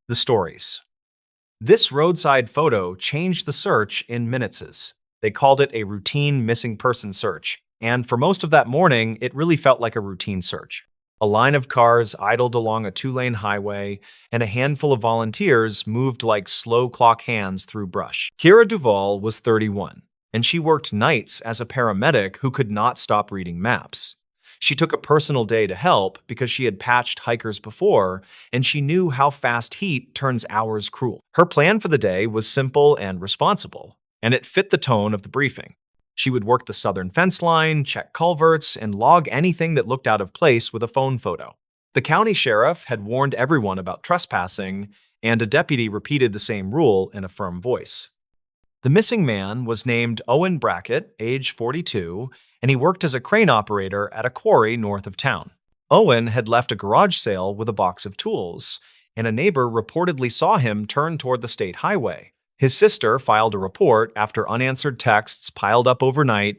The stories. This roadside photo changed the search in minutes. They called it a routine missing person search, and for most of that morning, it really felt like a routine search. A line of cars idled along a two-lane highway, and a handful of volunteers moved like slow clock hands through brush. Kira Duvall was 31, and she worked nights as a paramedic who could not stop reading maps. She took a personal day to help because she had patched hikers before, and she knew how fast heat turns hours cruel. Her plan for the day was simple and responsible, and it fit the tone of the briefing. She would work the southern fence line, check culverts, and log anything that looked out of place with a phone photo. The county sheriff had warned everyone about trespassing, and a deputy repeated the same rule in a firm voice. The missing man was named Owen Brackett, age 42, and he worked as a crane operator at a quarry north of town. Owen had left a garage sale with a box of tools, and a neighbor reportedly saw him turn toward the state highway. His sister filed a report after unanswered texts piled up overnight,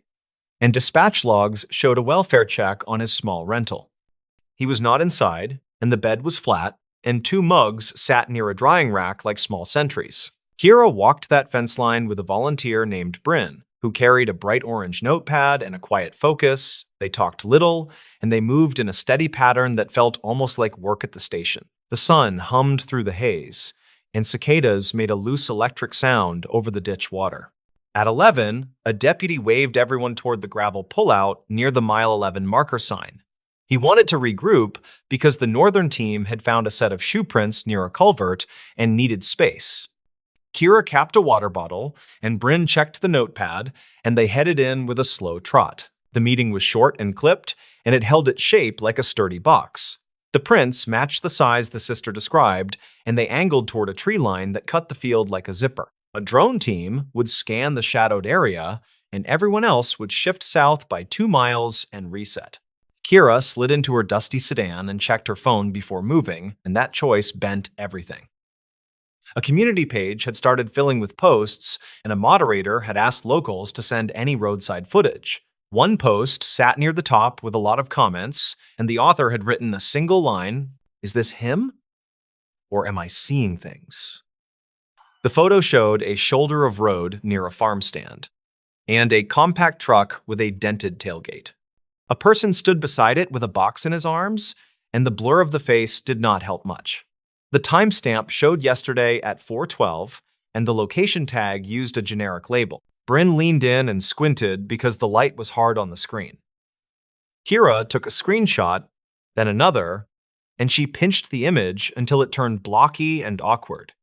and dispatch logs showed a welfare check on his small rental. He was not inside, and the bed was flat, and two mugs sat near a drying rack like small sentries. Kira walked that fence line with a volunteer named Bryn, who carried a bright orange notepad and a quiet focus. They talked little, and they moved in a steady pattern that felt almost like work at the station. The sun hummed through the haze, and cicadas made a loose electric sound over the ditch water. At 11, a deputy waved everyone toward the gravel pullout near the mile 11 marker sign. He wanted to regroup because the northern team had found a set of shoe prints near a culvert and needed space. Kira capped a water bottle, and Bryn checked the notepad, and they headed in with a slow trot. The meeting was short and clipped, and it held its shape like a sturdy box. The prints matched the size the sister described, and they angled toward a tree line that cut the field like a zipper. A drone team would scan the shadowed area, and everyone else would shift south by 2 miles and reset. Kira slid into her dusty sedan and checked her phone before moving, and that choice bent everything. A community page had started filling with posts, and a moderator had asked locals to send any roadside footage. One post sat near the top with a lot of comments, and the author had written a single line, "Is this him? Or am I seeing things?" The photo showed a shoulder of road near a farm stand, and a compact truck with a dented tailgate. A person stood beside it with a box in his arms, and the blur of the face did not help much. The timestamp showed yesterday at 4:12, and the location tag used a generic label. Bryn leaned in and squinted because the light was hard on the screen. Kira took a screenshot, then another, and she pinched the image until it turned blocky and awkward.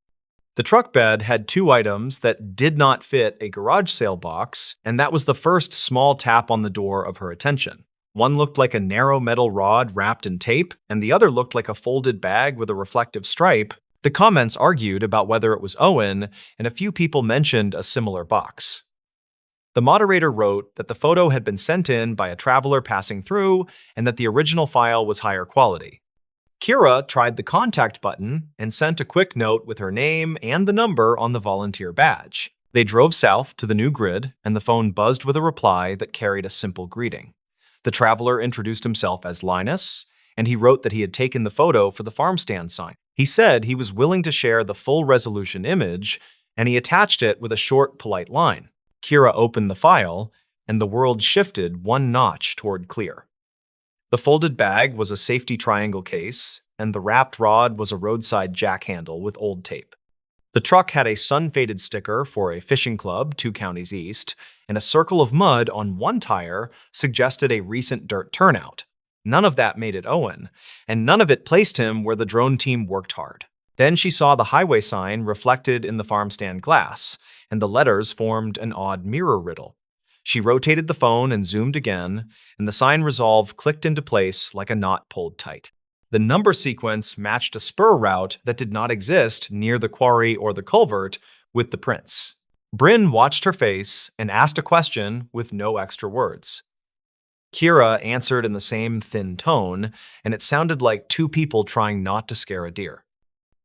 The truck bed had 2 items that did not fit a garage sale box, and that was the first small tap on the door of her attention. One looked like a narrow metal rod wrapped in tape, and the other looked like a folded bag with a reflective stripe. The comments argued about whether it was Owen, and a few people mentioned a similar box. The moderator wrote that the photo had been sent in by a traveler passing through, and that the original file was higher quality. Kira tried the contact button and sent a quick note with her name and the number on the volunteer badge. They drove south to the new grid, and the phone buzzed with a reply that carried a simple greeting. The traveler introduced himself as Linus, and he wrote that he had taken the photo for the farm stand sign. He said he was willing to share the full resolution image, and he attached it with a short, polite line. Kira opened the file, and the world shifted 1 notch toward clear. The folded bag was a safety triangle case, and the wrapped rod was a roadside jack handle with old tape. The truck had a sun-faded sticker for a fishing club 2 counties east, and a circle of mud on one tire suggested a recent dirt turnout. None of that made it Owen, and none of it placed him where the drone team worked hard. Then she saw the highway sign reflected in the farm stand glass, and the letters formed an odd mirror riddle. She rotated the phone and zoomed again, and the sign resolve clicked into place like a knot pulled tight. The number sequence matched a spur route that did not exist near the quarry or the culvert with the prints. Bryn watched her face and asked a question with no extra words. Kira answered in the same thin tone, and it sounded like 2 people trying not to scare a deer.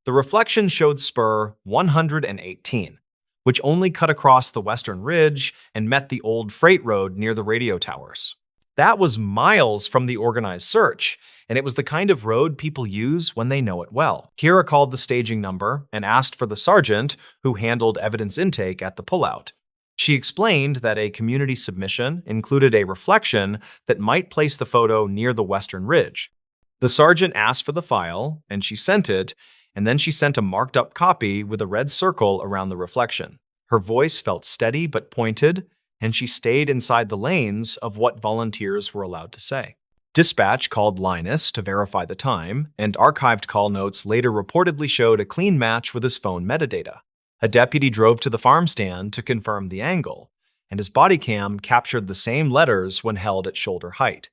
The reflection showed spur 118, which only cut across the western ridge and met the old freight road near the radio towers. That was miles from the organized search, and it was the kind of road people use when they know it well. Kira called the staging number and asked for the sergeant who handled evidence intake at the pullout. She explained that a community submission included a reflection that might place the photo near the western ridge. The sergeant asked for the file, and she sent it, and then she sent a marked-up copy with a red circle around the reflection. Her voice felt steady but pointed, and she stayed inside the lanes of what volunteers were allowed to say. Dispatch called Linus to verify the time, and archived call notes later reportedly showed a clean match with his phone metadata. A deputy drove to the farm stand to confirm the angle, and his body cam captured the same letters when held at shoulder height.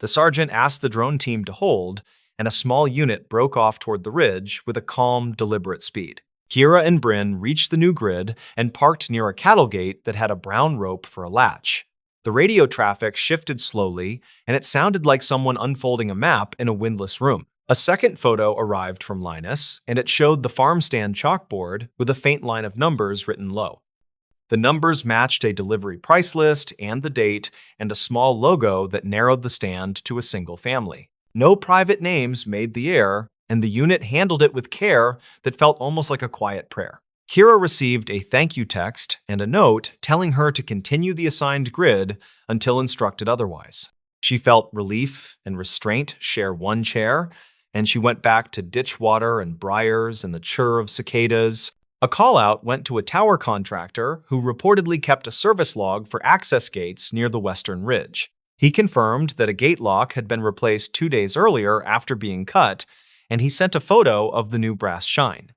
The sergeant asked the drone team to hold, and a small unit broke off toward the ridge with a calm, deliberate speed. Kira and Bryn reached the new grid and parked near a cattle gate that had a brown rope for a latch. The radio traffic shifted slowly, and it sounded like someone unfolding a map in a windless room. A second photo arrived from Linus, and it showed the farm stand chalkboard with a faint line of numbers written low. The numbers matched a delivery price list and the date, and a small logo that narrowed the stand to a single family. No private names made the air, and the unit handled it with care that felt almost like a quiet prayer. Kira received a thank you text and a note telling her to continue the assigned grid until instructed otherwise. She felt relief and restraint share one chair, and she went back to ditch water and briars and the chirr of cicadas. A call-out went to a tower contractor who reportedly kept a service log for access gates near the western ridge. He confirmed that a gate lock had been replaced 2 days earlier after being cut, and he sent a photo of the new brass shine.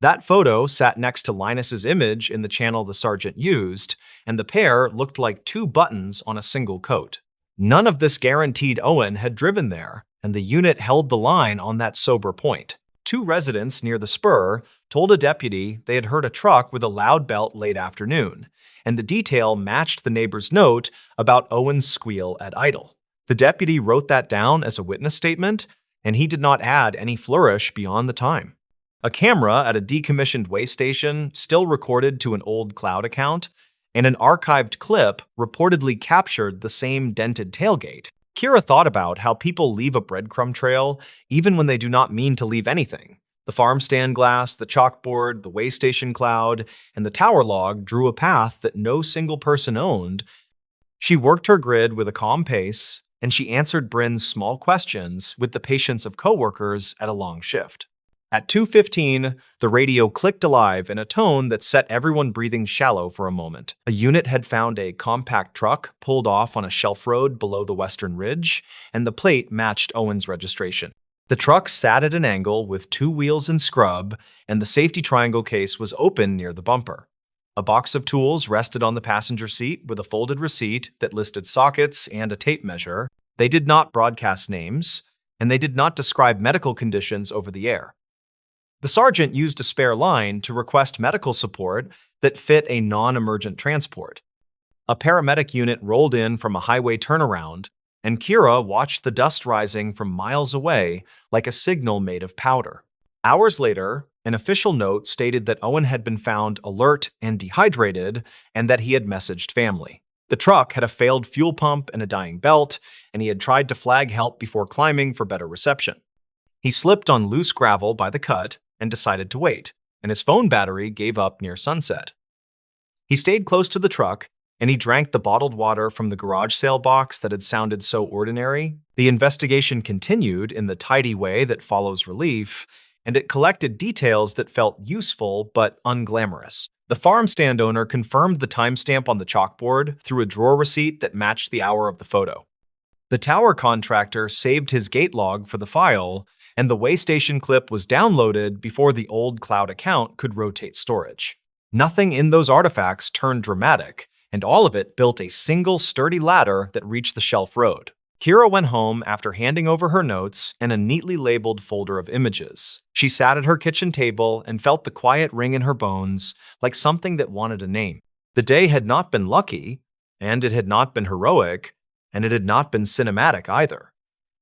That photo sat next to Linus's image in the channel the sergeant used, and the pair looked like two buttons on a single coat. None of this guaranteed Owen had driven there, and the unit held the line on that sober point. Two residents near the spur told a deputy they had heard a truck with a loud belt late afternoon, and the detail matched the neighbor's note about Owen's squeal at idle. The deputy wrote that down as a witness statement, and he did not add any flourish beyond the time. A camera at a decommissioned way station still recorded to an old cloud account, and an archived clip reportedly captured the same dented tailgate. Kira thought about how people leave a breadcrumb trail even when they do not mean to leave anything. The farm stand glass, the chalkboard, the way station cloud, and the tower log drew a path that no single person owned. She worked her grid with a calm pace, and she answered Bryn's small questions with the patience of coworkers at a long shift. At 2:15, the radio clicked alive in a tone that set everyone breathing shallow for a moment. A unit had found a compact truck pulled off on a shelf road below the western ridge, and the plate matched Owen's registration. The truck sat at an angle with 2 wheels and scrub, and the safety triangle case was open near the bumper. A box of tools rested on the passenger seat with a folded receipt that listed sockets and a tape measure. They did not broadcast names, and they did not describe medical conditions over the air. The sergeant used a spare line to request medical support that fit a non-emergent transport. A paramedic unit rolled in from a highway turnaround, and Kira watched the dust rising from miles away like a signal made of powder. Hours later, an official note stated that Owen had been found alert and dehydrated, and that he had messaged family. The truck had a failed fuel pump and a dying belt, and he had tried to flag help before climbing for better reception. He slipped on loose gravel by the cut and decided to wait, and his phone battery gave up near sunset. He stayed close to the truck, and he drank the bottled water from the garage sale box that had sounded so ordinary. The investigation continued in the tidy way that follows relief, and it collected details that felt useful but unglamorous. The farm stand owner confirmed the timestamp on the chalkboard through a drawer receipt that matched the hour of the photo. The tower contractor saved his gate log for the file, and the way station clip was downloaded before the old cloud account could rotate storage. Nothing in those artifacts turned dramatic, and all of it built a single sturdy ladder that reached the shelf road. Kira went home after handing over her notes and a neatly labeled folder of images. She sat at her kitchen table and felt the quiet ring in her bones, like something that wanted a name. The day had not been lucky, and it had not been heroic, and it had not been cinematic either.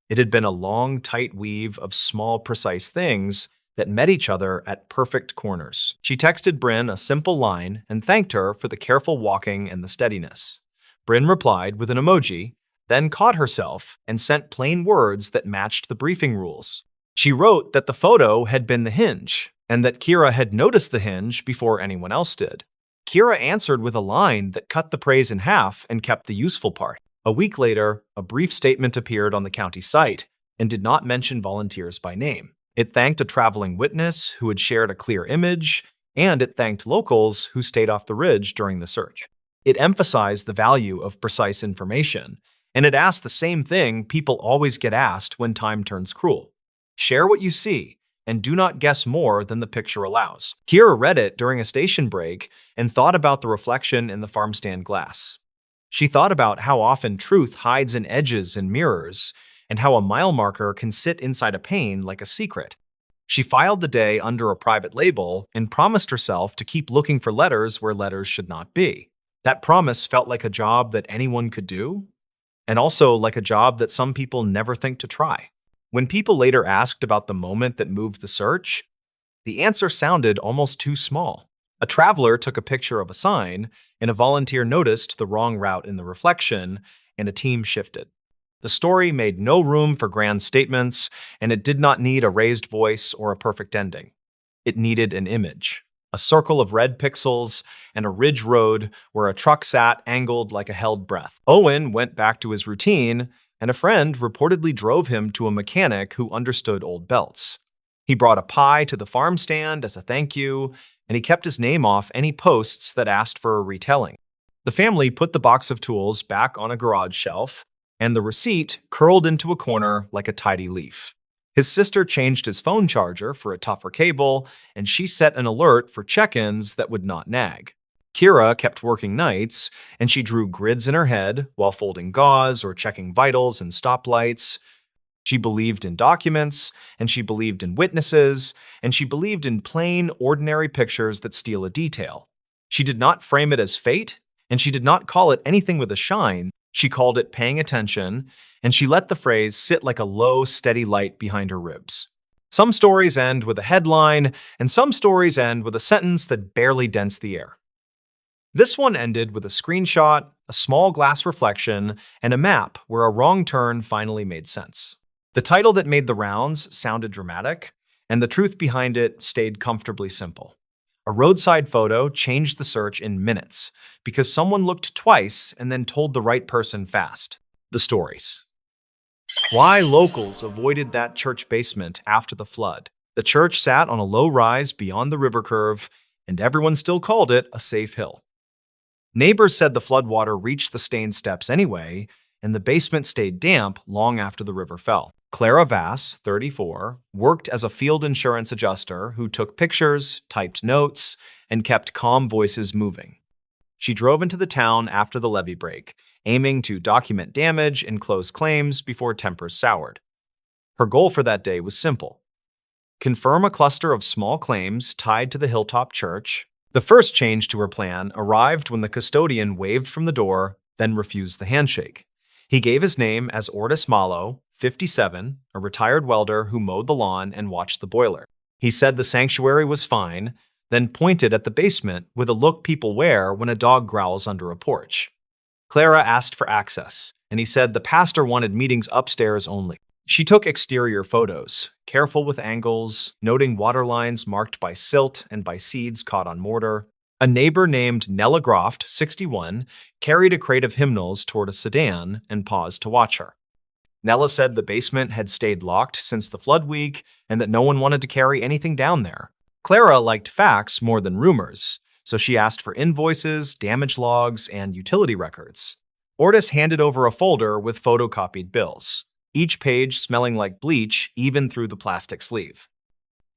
It had been a long, tight weave of small, precise things that met each other at perfect corners. She texted Bryn a simple line and thanked her for the careful walking and the steadiness. Bryn replied with an emoji, then caught herself and sent plain words that matched the briefing rules. She wrote that the photo had been the hinge, and that Kira had noticed the hinge before anyone else did. Kira answered with a line that cut the praise in half and kept the useful part. A week later, a brief statement appeared on the county site and did not mention volunteers by name. It thanked a traveling witness who had shared a clear image, and it thanked locals who stayed off the ridge during the search. It emphasized the value of precise information, and it asked the same thing people always get asked when time turns cruel. Share what you see, and do not guess more than the picture allows. Kira read it during a station break and thought about the reflection in the farm stand glass. She thought about how often truth hides in edges and mirrors, and how a mile marker can sit inside a pane like a secret. She filed the day under a private label and promised herself to keep looking for letters where letters should not be. That promise felt like a job that anyone could do, and also like a job that some people never think to try. When people later asked about the moment that moved the search, the answer sounded almost too small. A traveler took a picture of a sign, and a volunteer noticed the wrong route in the reflection, and a team shifted. The story made no room for grand statements, and it did not need a raised voice or a perfect ending. It needed an image, a circle of red pixels, and a ridge road where a truck sat angled like a held breath. Owen went back to his routine, and a friend reportedly drove him to a mechanic who understood old belts. He brought a pie to the farm stand as a thank you, and he kept his name off any posts that asked for a retelling. The family put the box of tools back on a garage shelf, and the receipt curled into a corner like a tidy leaf. His sister changed his phone charger for a tougher cable, and she set an alert for check-ins that would not nag. Kira kept working nights, and she drew grids in her head while folding gauze or checking vitals and stoplights. She believed in documents, and she believed in witnesses, and she believed in plain, ordinary pictures that steal a detail. She did not frame it as fate, and she did not call it anything with a shine. She called it paying attention, and she let the phrase sit like a low, steady light behind her ribs. Some stories end with a headline, and some stories end with a sentence that barely dents the air. This one ended with a screenshot, a small glass reflection, and a map where a wrong turn finally made sense. The title that made the rounds sounded dramatic, and the truth behind it stayed comfortably simple. A roadside photo changed the search in minutes because someone looked twice and then told the right person fast. The stories. Why locals avoided that church basement after the flood. The church sat on a low rise beyond the river curve, and everyone still called it a safe hill. Neighbors said the floodwater reached the stained steps anyway, and the basement stayed damp long after the river fell. Clara Vass, 34, worked as a field insurance adjuster who took pictures, typed notes, and kept calm voices moving. She drove into the town after the levee break, aiming to document damage and close claims before tempers soured. Her goal for that day was simple: confirm a cluster of small claims tied to the hilltop church. The first change to her plan arrived when the custodian waved from the door, then refused the handshake. He gave his name as Ortis Malo, 57, a retired welder who mowed the lawn and watched the boiler. He said the sanctuary was fine, then pointed at the basement with a look people wear when a dog growls under a porch. Clara asked for access, and he said the pastor wanted meetings upstairs only. She took exterior photos, careful with angles, noting water lines marked by silt and by seeds caught on mortar. A neighbor named Nella Groft, 61, carried a crate of hymnals toward a sedan and paused to watch her. Nella said the basement had stayed locked since the flood week and that no one wanted to carry anything down there. Clara liked facts more than rumors, so she asked for invoices, damage logs, and utility records. Ortis handed over a folder with photocopied bills, each page smelling like bleach even through the plastic sleeve.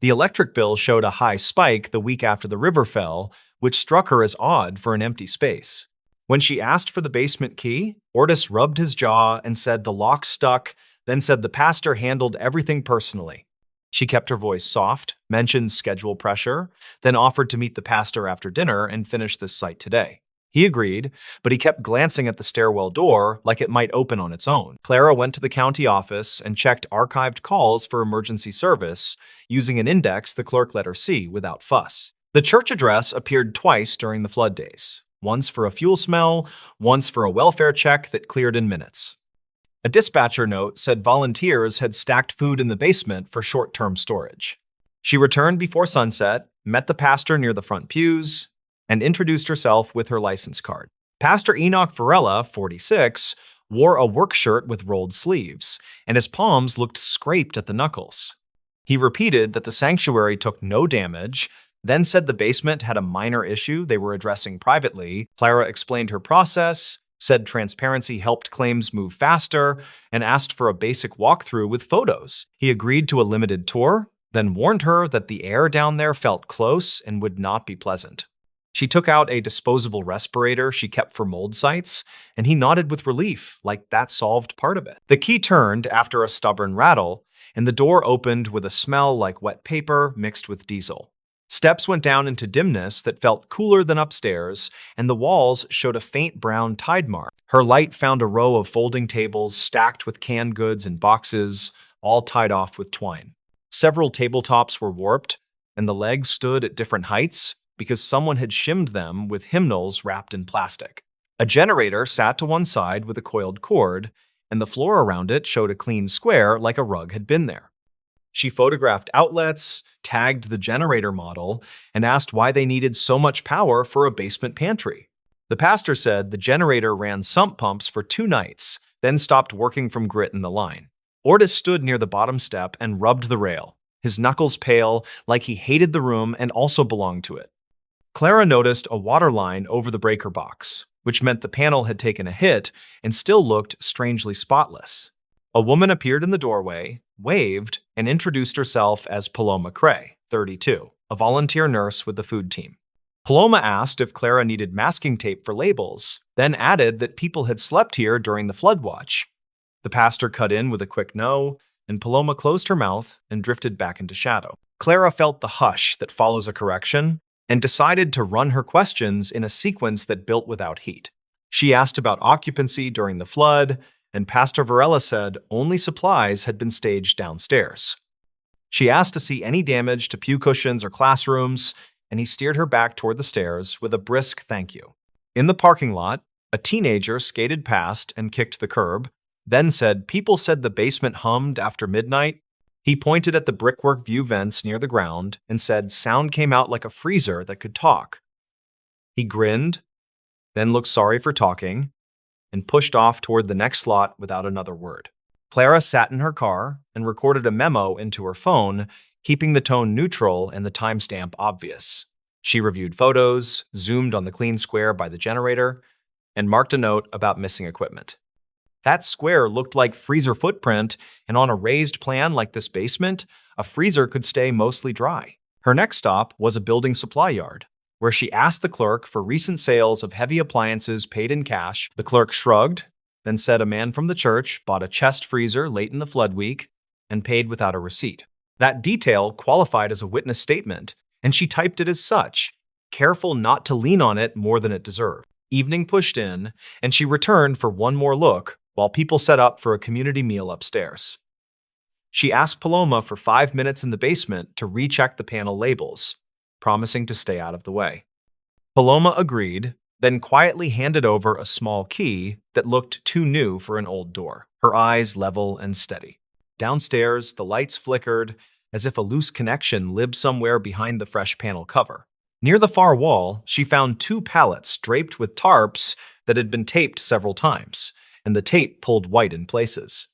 The electric bill showed a high spike the week after the river fell, which struck her as odd for an empty space. When she asked for the basement key, Ortis rubbed his jaw and said the lock stuck, then said the pastor handled everything personally. She kept her voice soft, mentioned schedule pressure, then offered to meet the pastor after dinner and finish this site today. He agreed, but he kept glancing at the stairwell door like it might open on its own. Clara went to the county office and checked archived calls for emergency service, using an index the clerk let her see without fuss. The church address appeared twice during the flood days, once for a fuel smell, once for a welfare check that cleared in minutes. A dispatcher note said volunteers had stacked food in the basement for short-term storage. She returned before sunset, met the pastor near the front pews, and introduced herself with her license card. Pastor Enoch Varela, 46, wore a work shirt with rolled sleeves, and his palms looked scraped at the knuckles. He repeated that the sanctuary took no damage, then said the basement had a minor issue they were addressing privately. Clara explained her process, said transparency helped claims move faster, and asked for a basic walkthrough with photos. He agreed to a limited tour, then warned her that the air down there felt close and would not be pleasant. She took out a disposable respirator she kept for mold sites, and he nodded with relief, like that solved part of it. The key turned after a stubborn rattle, and the door opened with a smell like wet paper mixed with diesel. Steps went down into dimness that felt cooler than upstairs, and the walls showed a faint brown tide mark. Her light found a row of folding tables stacked with canned goods and boxes, all tied off with twine. Several tabletops were warped, and the legs stood at different heights because someone had shimmed them with hymnals wrapped in plastic. A generator sat to one side with a coiled cord, and the floor around it showed a clean square like a rug had been there. She photographed outlets, tagged the generator model, and asked why they needed so much power for a basement pantry. The pastor said the generator ran sump pumps for 2 nights, then stopped working from grit in the line. Ortis stood near the bottom step and rubbed the rail, his knuckles pale, like he hated the room and also belonged to it. Clara noticed a water line over the breaker box, which meant the panel had taken a hit and still looked strangely spotless. A woman appeared in the doorway, waved, and introduced herself as Paloma Cray, 32, a volunteer nurse with the food team. Paloma asked if Clara needed masking tape for labels, then added that people had slept here during the flood watch. The pastor cut in with a quick no, and Paloma closed her mouth and drifted back into shadow. Clara felt the hush that follows a correction and decided to run her questions in a sequence that built without heat. She asked about occupancy during the flood, and Pastor Varela said only supplies had been staged downstairs. She asked to see any damage to pew cushions or classrooms, and he steered her back toward the stairs with a brisk thank you. In the parking lot, a teenager skated past and kicked the curb, then said people said the basement hummed after midnight. He pointed at the brickwork view vents near the ground and said sound came out like a freezer that could talk. He grinned, then looked sorry for talking, and pushed off toward the next slot without another word. Clara sat in her car and recorded a memo into her phone, keeping the tone neutral and the timestamp obvious. She reviewed photos, zoomed on the clean square by the generator, and marked a note about missing equipment. That square looked like freezer footprint, and on a raised plan like this basement, a freezer could stay mostly dry. Her next stop was a building supply yard, where she asked the clerk for recent sales of heavy appliances paid in cash. The clerk shrugged, then said a man from the church bought a chest freezer late in the flood week and paid without a receipt. That detail qualified as a witness statement, and she typed it as such, careful not to lean on it more than it deserved. Evening pushed in, and she returned for one more look while people set up for a community meal upstairs. She asked Paloma for 5 minutes in the basement to recheck the panel labels, promising to stay out of the way. Paloma agreed, then quietly handed over a small key that looked too new for an old door, her eyes level and steady. Downstairs, the lights flickered, as if a loose connection lived somewhere behind the fresh panel cover. Near the far wall, she found 2 pallets draped with tarps that had been taped several times, and the tape pulled white in places.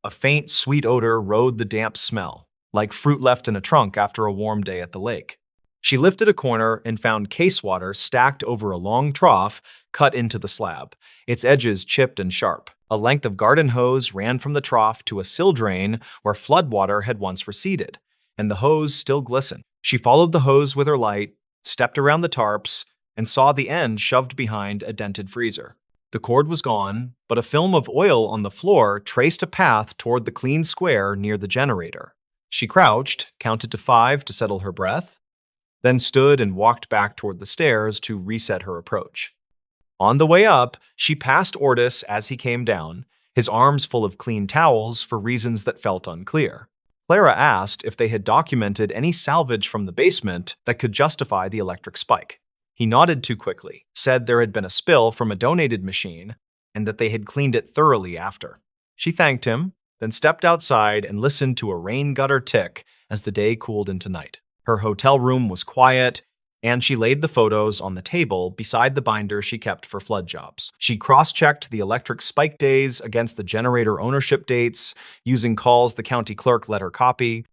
A faint, sweet odor rode the damp smell, like fruit left in a trunk after a warm day at the lake. She lifted a corner and found case water stacked over a long trough cut into the slab, its edges chipped and sharp. A length of garden hose ran from the trough to a sill drain where floodwater had once receded, and the hose still glistened. She followed the hose with her light, stepped around the tarps, and saw the end shoved behind a dented freezer. The cord was gone, but a film of oil on the floor traced a path toward the clean square near the generator. She crouched, counted to 5 to settle her breath, then stood and walked back toward the stairs to reset her approach. On the way up, she passed Ortis as he came down, his arms full of clean towels for reasons that felt unclear. Clara asked if they had documented any salvage from the basement that could justify the electric spike. He nodded too quickly, said there had been a spill from a donated machine, and that they had cleaned it thoroughly after. She thanked him, then stepped outside and listened to a rain gutter tick as the day cooled into night. Her hotel room was quiet, and she laid the photos on the table beside the binder she kept for flood jobs. She cross-checked the electric spike days against the generator ownership dates, using calls the county clerk let her copy.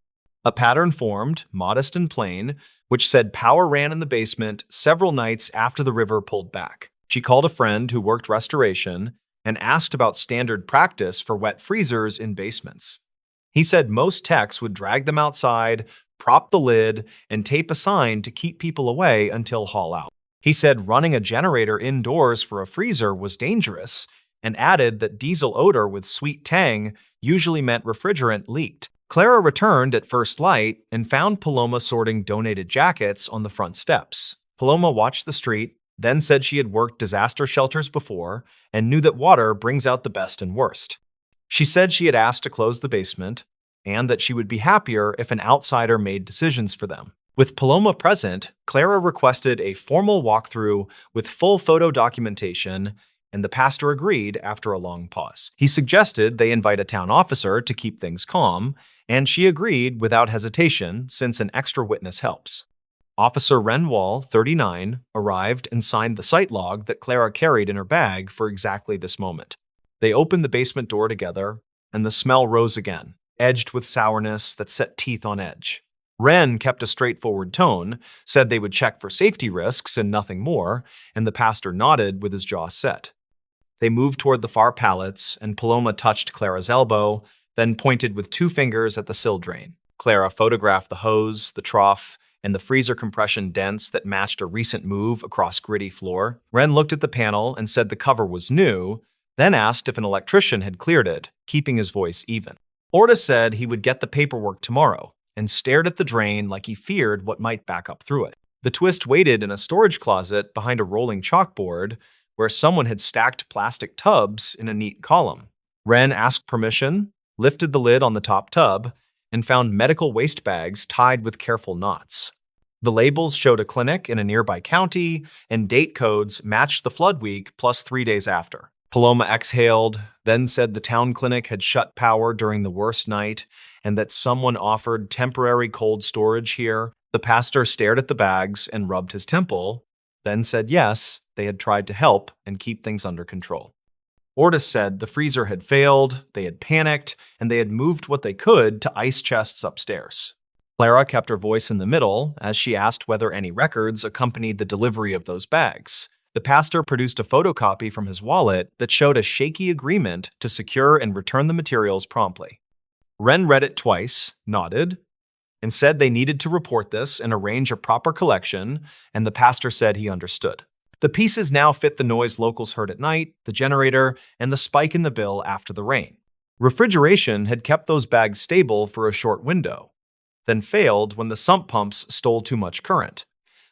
A pattern formed, modest and plain, which said power ran in the basement several nights after the river pulled back. She called a friend who worked restoration and asked about standard practice for wet freezers in basements. He said most techs would drag them outside, prop the lid, and tape a sign to keep people away until haul out. He said running a generator indoors for a freezer was dangerous, and added that diesel odor with sweet tang usually meant refrigerant leaked. Clara returned at first light and found Paloma sorting donated jackets on the front steps. Paloma watched the street, then said she had worked disaster shelters before and knew that water brings out the best and worst. She said she had asked to close the basement and that she would be happier if an outsider made decisions for them. With Paloma present, Clara requested a formal walkthrough with full photo documentation, and the pastor agreed after a long pause. He suggested they invite a town officer to keep things calm, and she agreed without hesitation since an extra witness helps. Officer Renwall, 39, arrived and signed the site log that Clara carried in her bag for exactly this moment. They opened the basement door together, and the smell rose again, edged with sourness that set teeth on edge. Ren kept a straightforward tone, said they would check for safety risks and nothing more, and the pastor nodded with his jaw set. They moved toward the far pallets, and Paloma touched Clara's elbow, then pointed with two fingers at the sill drain. Clara photographed the hose, the trough, and the freezer compression dents that matched a recent move across gritty floor. Ren looked at the panel and said the cover was new, then asked if an electrician had cleared it, keeping his voice even. Orta said he would get the paperwork tomorrow, and stared at the drain like he feared what might back up through it. The twist waited in a storage closet behind a rolling chalkboard where someone had stacked plastic tubs in a neat column. Ren asked permission, lifted the lid on the top tub, and found medical waste bags tied with careful knots. The labels showed a clinic in a nearby county, and date codes matched the flood week plus 3 days after. Paloma exhaled, then said the town clinic had shut power during the worst night and that someone offered temporary cold storage here. The pastor stared at the bags and rubbed his temple, then said yes, they had tried to help and keep things under control. Ortis said the freezer had failed, they had panicked, and they had moved what they could to ice chests upstairs. Clara kept her voice in the middle as she asked whether any records accompanied the delivery of those bags. The pastor produced a photocopy from his wallet that showed a shaky agreement to secure and return the materials promptly. Ren read it twice, nodded, and said they needed to report this and arrange a proper collection, and the pastor said he understood. The pieces now fit the noise locals heard at night, the generator, and the spike in the bill after the rain. Refrigeration had kept those bags stable for a short window, then failed when the sump pumps stole too much current.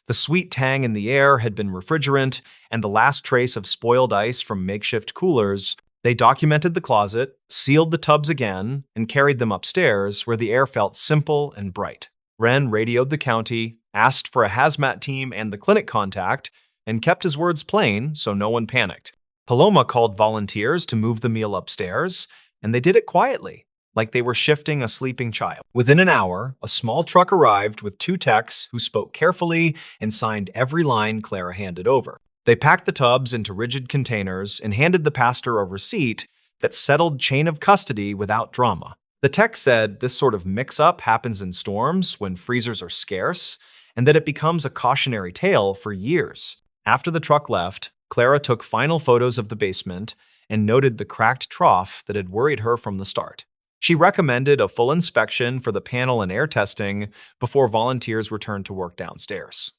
The sweet tang in the air had been refrigerant, and the last trace of spoiled ice from makeshift coolers. They documented the closet, sealed the tubs again, and carried them upstairs where the air felt simple and bright. Ren radioed the county, asked for a hazmat team and the clinic contact, and kept his words plain so no one panicked. Paloma called volunteers to move the meal upstairs, and they did it quietly, like they were shifting a sleeping child. Within an hour, a small truck arrived with 2 techs who spoke carefully and signed every line Clara handed over. They packed the tubs into rigid containers and handed the pastor a receipt that settled chain of custody without drama. The tech said this sort of mix-up happens in storms when freezers are scarce, and that it becomes a cautionary tale for years. After the truck left, Clara took final photos of the basement and noted the cracked trough that had worried her from the start. She recommended a full inspection for the panel and air testing before volunteers returned to work downstairs.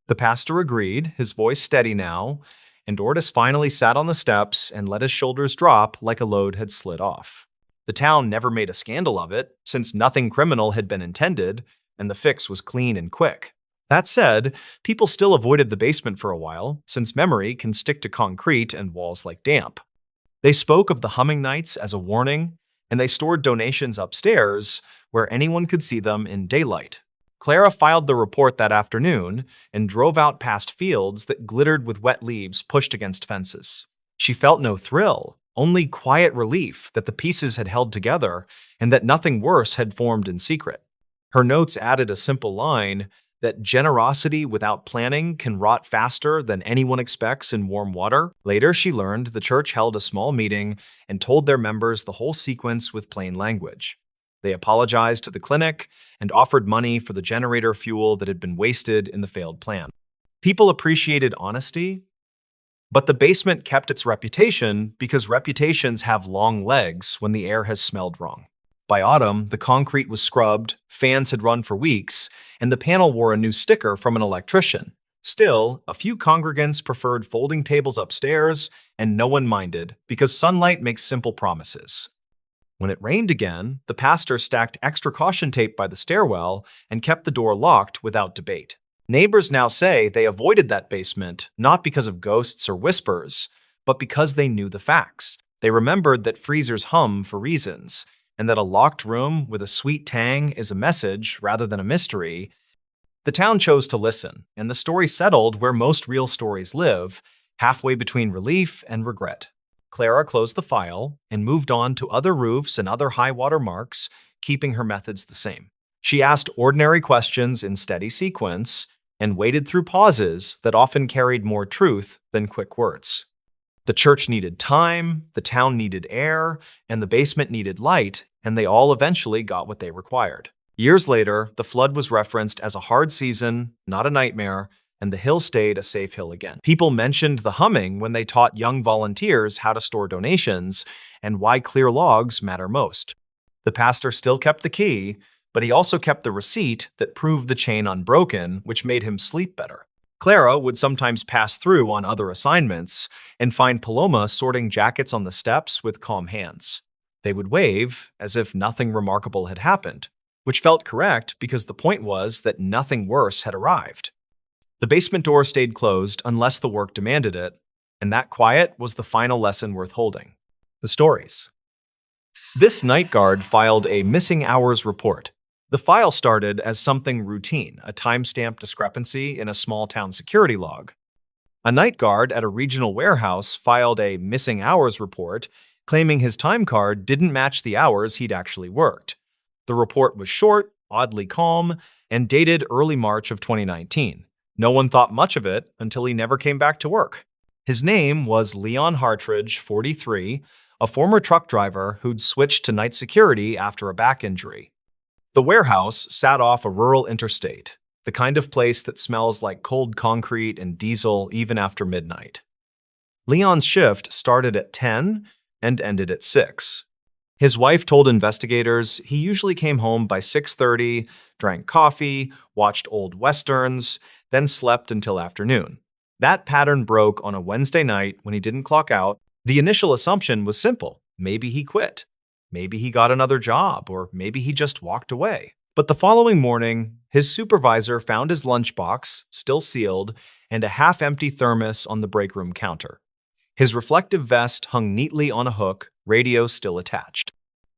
The pastor agreed, his voice steady now, and Ortis finally sat on the steps and let his shoulders drop like a load had slid off. The town never made a scandal of it, since nothing criminal had been intended, and the fix was clean and quick. That said, people still avoided the basement for a while, since memory can stick to concrete and walls like damp. They spoke of the humming nights as a warning, and they stored donations upstairs where anyone could see them in daylight. Clara filed the report that afternoon and drove out past fields that glittered with wet leaves pushed against fences. She felt no thrill, only quiet relief that the pieces had held together and that nothing worse had formed in secret. Her notes added a simple line that generosity without planning can rot faster than anyone expects in warm water. Later, she learned the church held a small meeting and told their members the whole sequence with plain language. They apologized to the clinic and offered money for the generator fuel that had been wasted in the failed plan. People appreciated honesty, but the basement kept its reputation because reputations have long legs when the air has smelled wrong. By autumn, the concrete was scrubbed, fans had run for weeks, and the panel wore a new sticker from an electrician. Still, a few congregants preferred folding tables upstairs, and no one minded because sunlight makes simple promises. When it rained again, the pastor stacked extra caution tape by the stairwell and kept the door locked without debate. Neighbors now say they avoided that basement not because of ghosts or whispers, but because they knew the facts. They remembered that freezers hum for reasons, and that a locked room with a sweet tang is a message rather than a mystery. The town chose to listen, and the story settled where most real stories live, halfway between relief and regret. Clara closed the file and moved on to other roofs and other high-water marks, keeping her methods the same. She asked ordinary questions in steady sequence and waded through pauses that often carried more truth than quick words. The church needed time, the town needed air, and the basement needed light, and they all eventually got what they required. Years later, the flood was referenced as a hard season, not a nightmare, and the hill stayed a safe hill again. People mentioned the humming when they taught young volunteers how to store donations and why clear logs matter most. The pastor still kept the key, but he also kept the receipt that proved the chain unbroken, which made him sleep better. Clara would sometimes pass through on other assignments and find Paloma sorting jackets on the steps with calm hands. They would wave as if nothing remarkable had happened, which felt correct because the point was that nothing worse had arrived. The basement door stayed closed unless the work demanded it, and that quiet was the final lesson worth holding. The stories. This night guard filed a missing hours report. The file started as something routine, a timestamp discrepancy in a small town security log. A night guard at a regional warehouse filed a missing hours report, claiming his time card didn't match the hours he'd actually worked. The report was short, oddly calm, and dated early March of 2019. No one thought much of it until he never came back to work. His name was Leon Hartridge, 43, a former truck driver who'd switched to night security after a back injury. The warehouse sat off a rural interstate, the kind of place that smells like cold concrete and diesel even after midnight. Leon's shift started at 10 and ended at 6. His wife told investigators he usually came home by 6:30, drank coffee, watched old westerns, then slept until afternoon. That pattern broke on a Wednesday night when he didn't clock out. The initial assumption was simple. Maybe he quit. Maybe he got another job, or maybe he just walked away. But the following morning, his supervisor found his lunchbox, still sealed, and a half-empty thermos on the break room counter. His reflective vest hung neatly on a hook, radio still attached.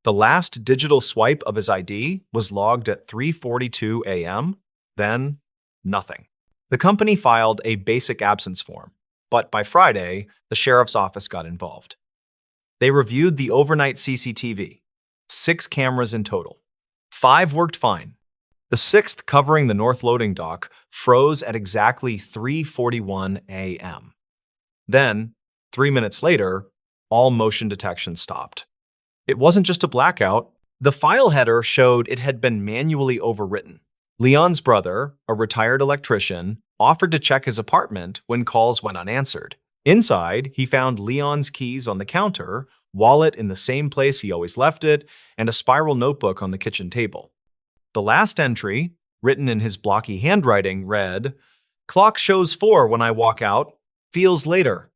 The last digital swipe of his ID was logged at 3:42 a.m., then nothing. The company filed a basic absence form, but by Friday, the sheriff's office got involved. They reviewed the overnight CCTV, 6 cameras in total. 5 worked fine. The 6th, covering the north loading dock, froze at exactly 3:41 a.m. Then, 3 minutes later, all motion detection stopped. It wasn't just a blackout. The file header showed it had been manually overwritten. Leon's brother, a retired electrician, offered to check his apartment when calls went unanswered. Inside, he found Leon's keys on the counter, wallet in the same place he always left it, and a spiral notebook on the kitchen table. The last entry, written in his blocky handwriting, read, "Clock shows 4 when I walk out. Feels later.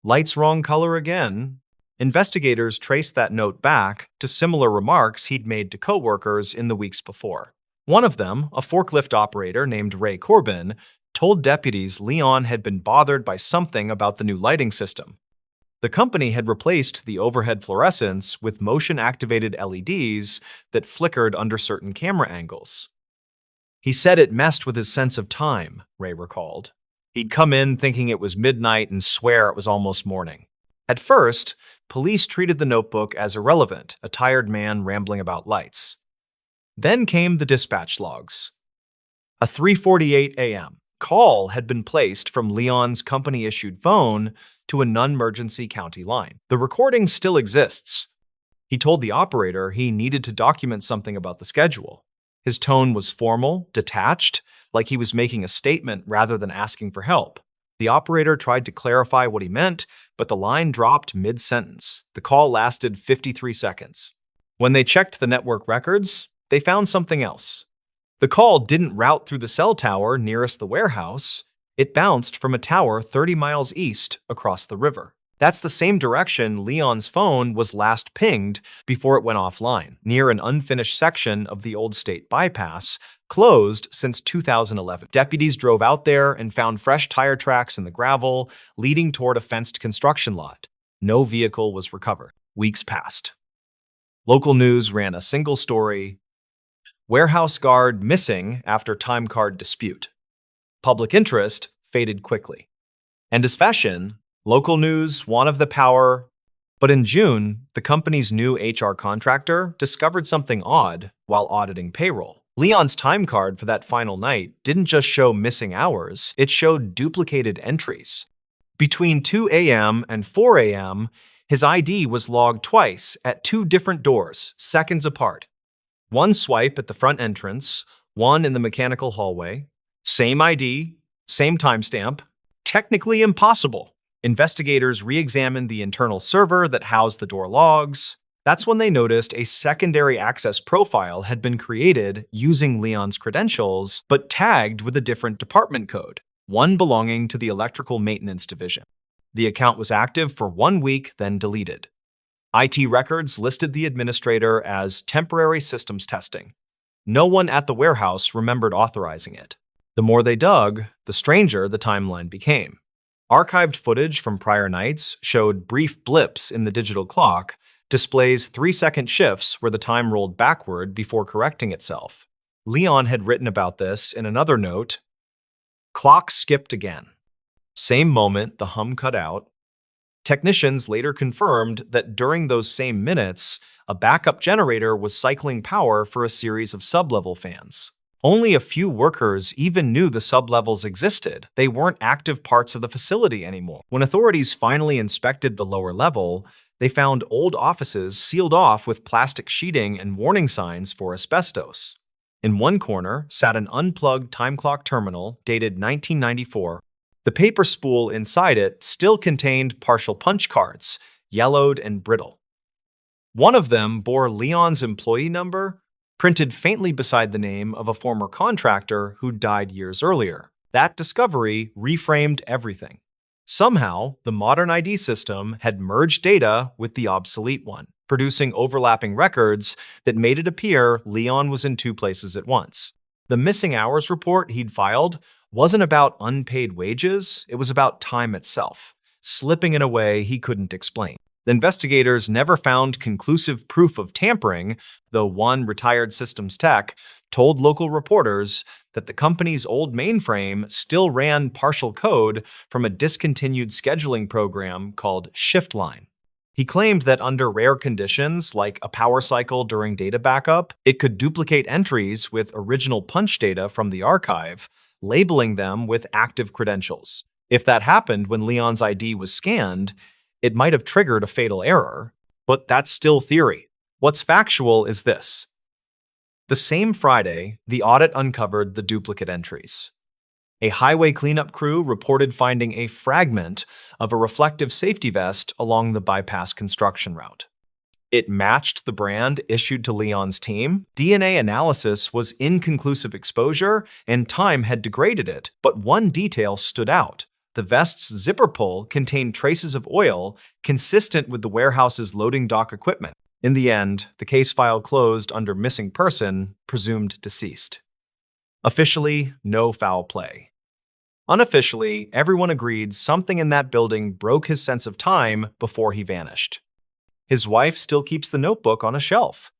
Light's wrong color again." Investigators traced that note back to similar remarks he'd made to coworkers in the weeks before. One of them, a forklift operator named Ray Corbin, told deputies Leon had been bothered by something about the new lighting system. The company had replaced the overhead fluorescents with motion-activated LEDs that flickered under certain camera angles. He said it messed with his sense of time, Ray recalled. He'd come in thinking it was midnight and swear it was almost morning. At first, Police treated the notebook as irrelevant, a tired man rambling about lights. Then came the dispatch logs. A 3:48 a.m. call had been placed from Leon's company-issued phone to a non-emergency county line. The recording still exists. He told the operator he needed to document something about the schedule. His tone was formal, detached, like he was making a statement rather than asking for help. The operator tried to clarify what he meant, but the line dropped mid-sentence. The call lasted 53 seconds. When they checked the network records, they found something else. The call didn't route through the cell tower nearest the warehouse. It bounced from a tower 30 miles east across the river. That's the same direction Leon's phone was last pinged before it went offline, near an unfinished section of the old state bypass, closed since 2011. Deputies drove out there and found fresh tire tracks in the gravel, leading toward a fenced construction lot. No vehicle was recovered. Weeks passed. Local news ran a single story: warehouse guard missing after time card dispute. Public interest faded quickly. And as fashion, local news wanted the power. But in June, the company's new HR contractor discovered something odd while auditing payroll. Leon's time card for that final night didn't just show missing hours, it showed duplicated entries. Between 2 a.m. and 4 a.m., his ID was logged twice at two different doors, seconds apart. One swipe at the front entrance, one in the mechanical hallway. Same ID, same timestamp. Technically impossible. Investigators re-examined the internal server that housed the door logs. That's when they noticed a secondary access profile had been created using Leon's credentials, but tagged with a different department code, one belonging to the electrical maintenance division. The account was active for 1 week, then deleted. IT records listed the administrator as temporary systems testing. No one at the warehouse remembered authorizing it. The more they dug, the stranger the timeline became. Archived footage from prior nights showed brief blips in the digital clock, displays 3-second shifts where the time rolled backward before correcting itself. Leon had written about this in another note. Clock skipped again. Same moment, the hum cut out. Technicians later confirmed that during those same minutes, a backup generator was cycling power for a series of sub-level fans. Only a few workers even knew the sublevels existed. They weren't active parts of the facility anymore. When authorities finally inspected the lower level, they found old offices sealed off with plastic sheeting and warning signs for asbestos. In one corner sat an unplugged time clock terminal dated 1994. The paper spool inside it still contained partial punch cards, yellowed and brittle. One of them bore Leon's employee number, printed faintly beside the name of a former contractor who died years earlier. That discovery reframed everything. Somehow, the modern ID system had merged data with the obsolete one, producing overlapping records that made it appear Leon was in two places at once. The missing hours report he'd filed wasn't about unpaid wages, it was about time itself, slipping in a way he couldn't explain. The investigators never found conclusive proof of tampering, though one retired systems tech told local reporters that the company's old mainframe still ran partial code from a discontinued scheduling program called ShiftLine. He claimed that under rare conditions, like a power cycle during data backup, it could duplicate entries with original punch data from the archive, labeling them with active credentials. If that happened when Leon's ID was scanned, it might have triggered a fatal error, but that's still theory. What's factual is this. The same Friday, the audit uncovered the duplicate entries. A highway cleanup crew reported finding a fragment of a reflective safety vest along the bypass construction route. It matched the brand issued to Leon's team. DNA analysis was inconclusive exposure, and time had degraded it, but one detail stood out. The vest's zipper pull contained traces of oil consistent with the warehouse's loading dock equipment. In the end, the case file closed under missing person, presumed deceased. Officially, no foul play. Unofficially, everyone agreed something in that building broke his sense of time before he vanished. His wife still keeps the notebook on a shelf.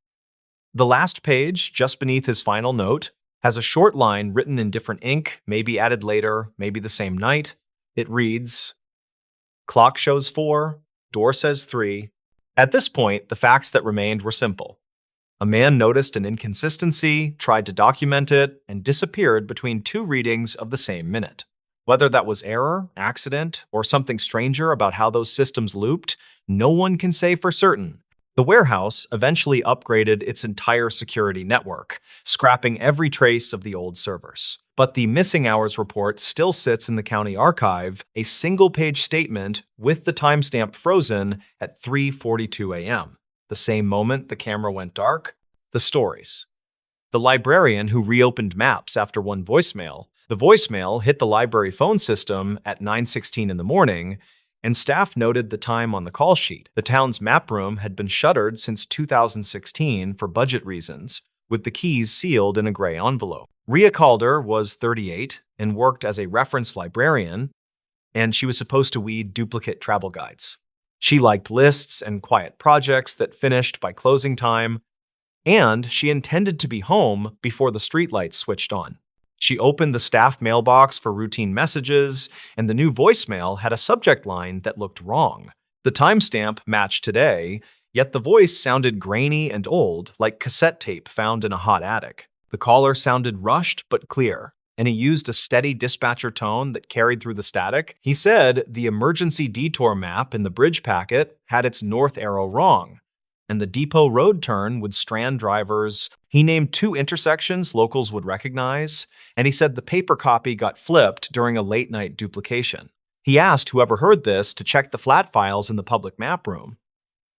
The last page, just beneath his final note, has a short line written in different ink, maybe added later, maybe the same night. It reads, "Clock shows 4, door says 3, At this point, the facts that remained were simple. A man noticed an inconsistency, tried to document it, and disappeared between two readings of the same minute. Whether that was error, accident, or something stranger about how those systems looped, no one can say for certain. The warehouse eventually upgraded its entire security network, scrapping every trace of the old servers. But the missing hours report still sits in the county archive, a single-page statement with the timestamp frozen at 3:42 a.m. The same moment the camera went dark. The stories. The librarian who reopened maps after one voicemail. The voicemail hit the library phone system at 9:16 in the morning, and staff noted the time on the call sheet. The town's map room had been shuttered since 2016 for budget reasons, with the keys sealed in a gray envelope. Rhea Calder was 38 and worked as a reference librarian, and she was supposed to weed duplicate travel guides. She liked lists and quiet projects that finished by closing time, and she intended to be home before the streetlights switched on. She opened the staff mailbox for routine messages, and the new voicemail had a subject line that looked wrong. The timestamp matched today, yet the voice sounded grainy and old, like cassette tape found in a hot attic. The caller sounded rushed but clear, and he used a steady dispatcher tone that carried through the static. He said the emergency detour map in the bridge packet had its north arrow wrong, and the depot road turn would strand drivers. He named two intersections locals would recognize, and he said the paper copy got flipped during a late-night duplication. He asked whoever heard this to check the flat files in the public map room,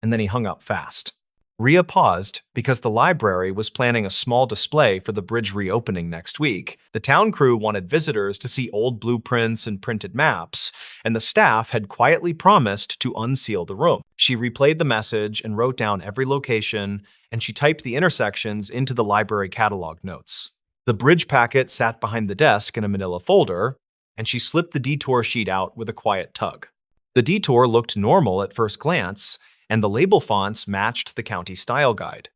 and then he hung up fast. Rhea paused because the library was planning a small display for the bridge reopening next week. The town crew wanted visitors to see old blueprints and printed maps, and the staff had quietly promised to unseal the room. She replayed the message and wrote down every location, and she typed the intersections into the library catalog notes. The bridge packet sat behind the desk in a manila folder, and she slipped the detour sheet out with a quiet tug. The detour looked normal at first glance, and the label fonts matched the county style guide.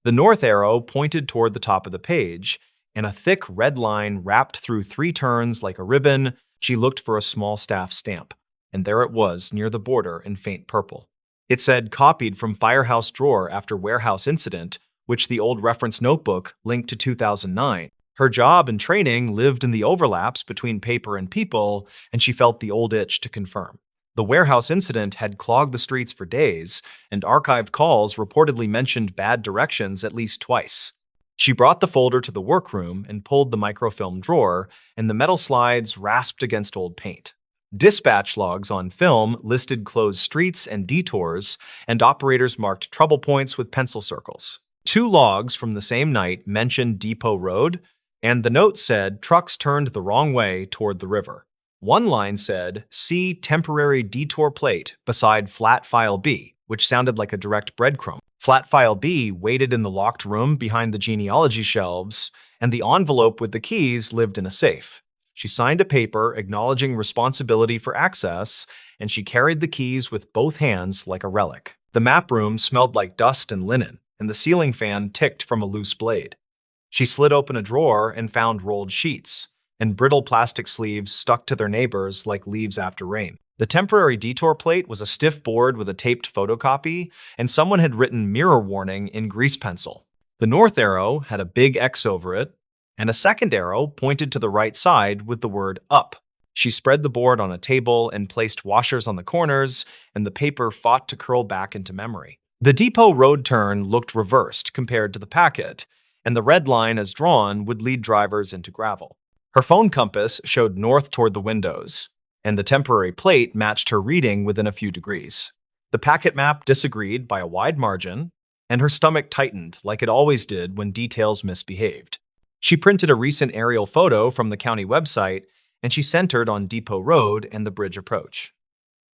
The north arrow pointed toward the top of the page, and a thick red line wrapped through three turns like a ribbon. She looked for a small staff stamp, and there it was near the border in faint purple. It said copied from firehouse drawer after warehouse incident, which the old reference notebook linked to 2009. Her job and training lived in the overlaps between paper and people, and she felt the old itch to confirm. The warehouse incident had clogged the streets for days, and archived calls reportedly mentioned bad directions at least twice. She brought the folder to the workroom and pulled the microfilm drawer, and the metal slides rasped against old paint. Dispatch logs on film listed closed streets and detours, and operators marked trouble points with pencil circles. Two logs from the same night mentioned Depot Road, and the note said trucks turned the wrong way toward the river. One line said, "See temporary detour plate beside flat file B," which sounded like a direct breadcrumb. Flat file B waited in the locked room behind the genealogy shelves, and the envelope with the keys lived in a safe. She signed a paper acknowledging responsibility for access, and she carried the keys with both hands like a relic. The map room smelled like dust and linen, and the ceiling fan ticked from a loose blade. She slid open a drawer and found rolled sheets, and brittle plastic sleeves stuck to their neighbors like leaves after rain. The temporary detour plate was a stiff board with a taped photocopy, and someone had written mirror warning in grease pencil. The north arrow had a big X over it, and a second arrow pointed to the right side with the word up. She spread the board on a table and placed washers on the corners, and the paper fought to curl back into memory. The depot road turn looked reversed compared to the packet, and the red line as drawn would lead drivers into gravel. Her phone compass showed north toward the windows, and the temporary plate matched her reading within a few degrees. The packet map disagreed by a wide margin, and her stomach tightened like it always did when details misbehaved. She printed a recent aerial photo from the county website, and she centered on Depot Road and the bridge approach.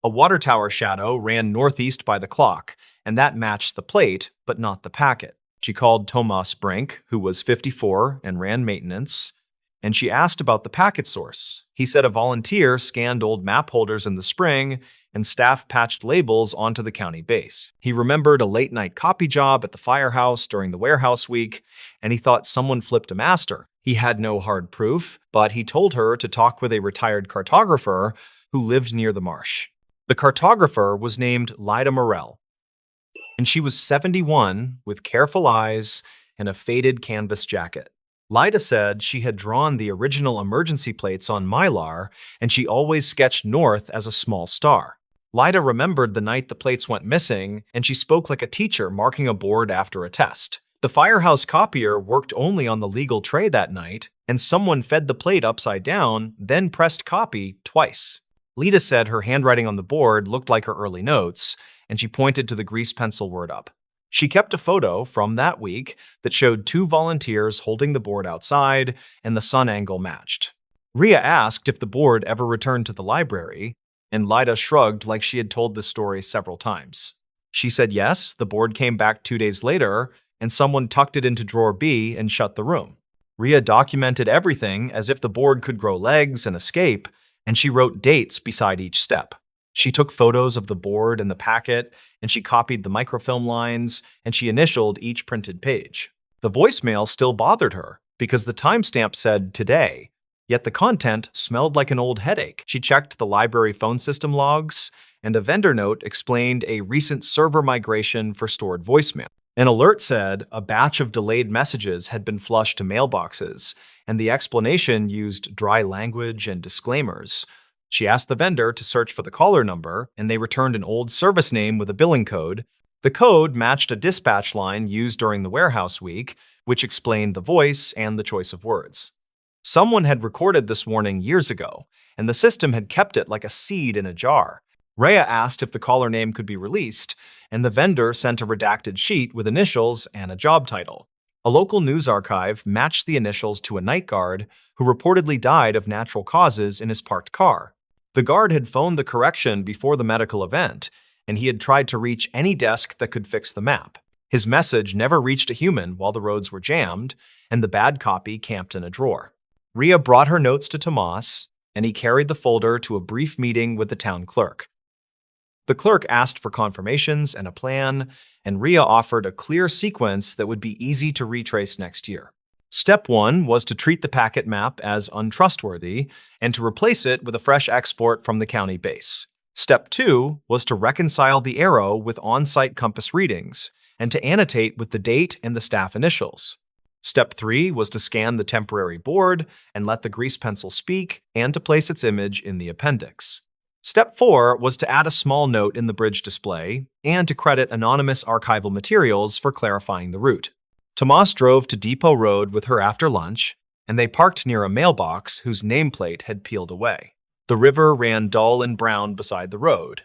A water tower shadow ran northeast by the clock, and that matched the plate, but not the packet. She called Tomas Brink, who was 54 and ran maintenance, and she asked about the packet source. He said a volunteer scanned old map holders in the spring, and staff patched labels onto the county base. He remembered a late-night copy job at the firehouse during the warehouse week, and he thought someone flipped a master. He had no hard proof, but he told her to talk with a retired cartographer who lived near the marsh. The cartographer was named Lyda Morell, and she was 71 with careful eyes and a faded canvas jacket. Lyda said she had drawn the original emergency plates on Mylar and she always sketched north as a small star. Lyda remembered the night the plates went missing and she spoke like a teacher marking a board after a test. The firehouse copier worked only on the legal tray that night, and someone fed the plate upside down, then pressed copy twice. Lita said her handwriting on the board looked like her early notes, and she pointed to the grease pencil word up. She kept a photo from that week that showed two volunteers holding the board outside, and the sun angle matched. Ria asked if the board ever returned to the library, and Lida shrugged like she had told this story several times. She said yes, the board came back 2 days later, and someone tucked it into drawer B and shut the room. Ria documented everything as if the board could grow legs and escape, and she wrote dates beside each step. She took photos of the board and the packet, and she copied the microfilm lines, and she initialed each printed page. The voicemail still bothered her because the timestamp said today, yet the content smelled like an old headache. She checked the library phone system logs, and a vendor note explained a recent server migration for stored voicemail. An alert said a batch of delayed messages had been flushed to mailboxes, and the explanation used dry language and disclaimers. She asked the vendor to search for the caller number, and they returned an old service name with a billing code. The code matched a dispatch line used during the warehouse week, which explained the voice and the choice of words. Someone had recorded this warning years ago, and the system had kept it like a seed in a jar. Rhea asked if the caller name could be released, and the vendor sent a redacted sheet with initials and a job title. A local news archive matched the initials to a night guard who reportedly died of natural causes in his parked car. The guard had phoned the correction before the medical event, and he had tried to reach any desk that could fix the map. His message never reached a human while the roads were jammed, and the bad copy camped in a drawer. Rhea brought her notes to Tomas, and he carried the folder to a brief meeting with the town clerk. The clerk asked for confirmations and a plan, and Rhea offered a clear sequence that would be easy to retrace next year. Step 1 was to treat the packet map as untrustworthy and to replace it with a fresh export from the county base. Step 2 was to reconcile the arrow with on-site compass readings and to annotate with the date and the staff initials. Step 3 was to scan the temporary board and let the grease pencil speak and to place its image in the appendix. Step 4 was to add a small note in the bridge display and to credit anonymous archival materials for clarifying the route. Tomas drove to Depot Road with her after lunch, and they parked near a mailbox whose nameplate had peeled away. The river ran dull and brown beside the road,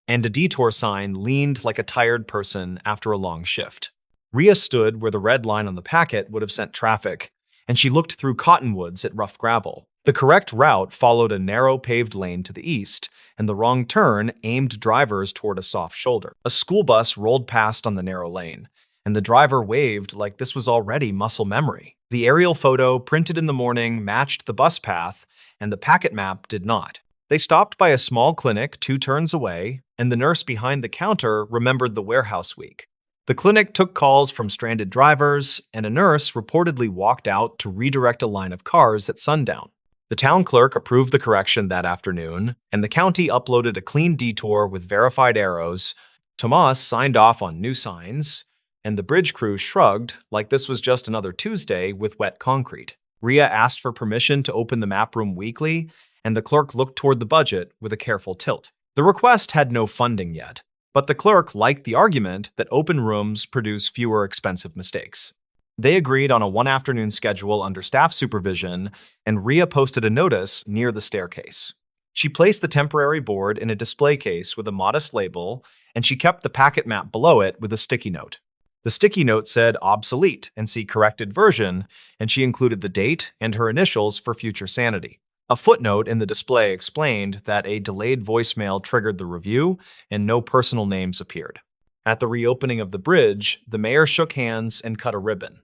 and a detour sign leaned like a tired person after a long shift. Rhea stood where the red line on the packet would have sent traffic, and she looked through cottonwoods at rough gravel. The correct route followed a narrow paved lane to the east, and the wrong turn aimed drivers toward a soft shoulder. A school bus rolled past on the narrow lane, and the driver waved like this was already muscle memory. The aerial photo printed in the morning matched the bus path, and the packet map did not. They stopped by a small clinic 2 turns away, and the nurse behind the counter remembered the warehouse week. The clinic took calls from stranded drivers, and a nurse reportedly walked out to redirect a line of cars at sundown. The town clerk approved the correction that afternoon, and the county uploaded a clean detour with verified arrows. Tomas signed off on new signs, and the bridge crew shrugged like this was just another Tuesday with wet concrete. Rhea asked for permission to open the map room weekly, and the clerk looked toward the budget with a careful tilt. The request had no funding yet, but the clerk liked the argument that open rooms produce fewer expensive mistakes. They agreed on a one-afternoon schedule under staff supervision, and Rhea posted a notice near the staircase. She placed the temporary board in a display case with a modest label, and she kept the packet map below it with a sticky note. The sticky note said obsolete and see corrected version, and she included the date and her initials for future sanity. A footnote in the display explained that a delayed voicemail triggered the review and no personal names appeared. At the reopening of the bridge, the mayor shook hands and cut a ribbon,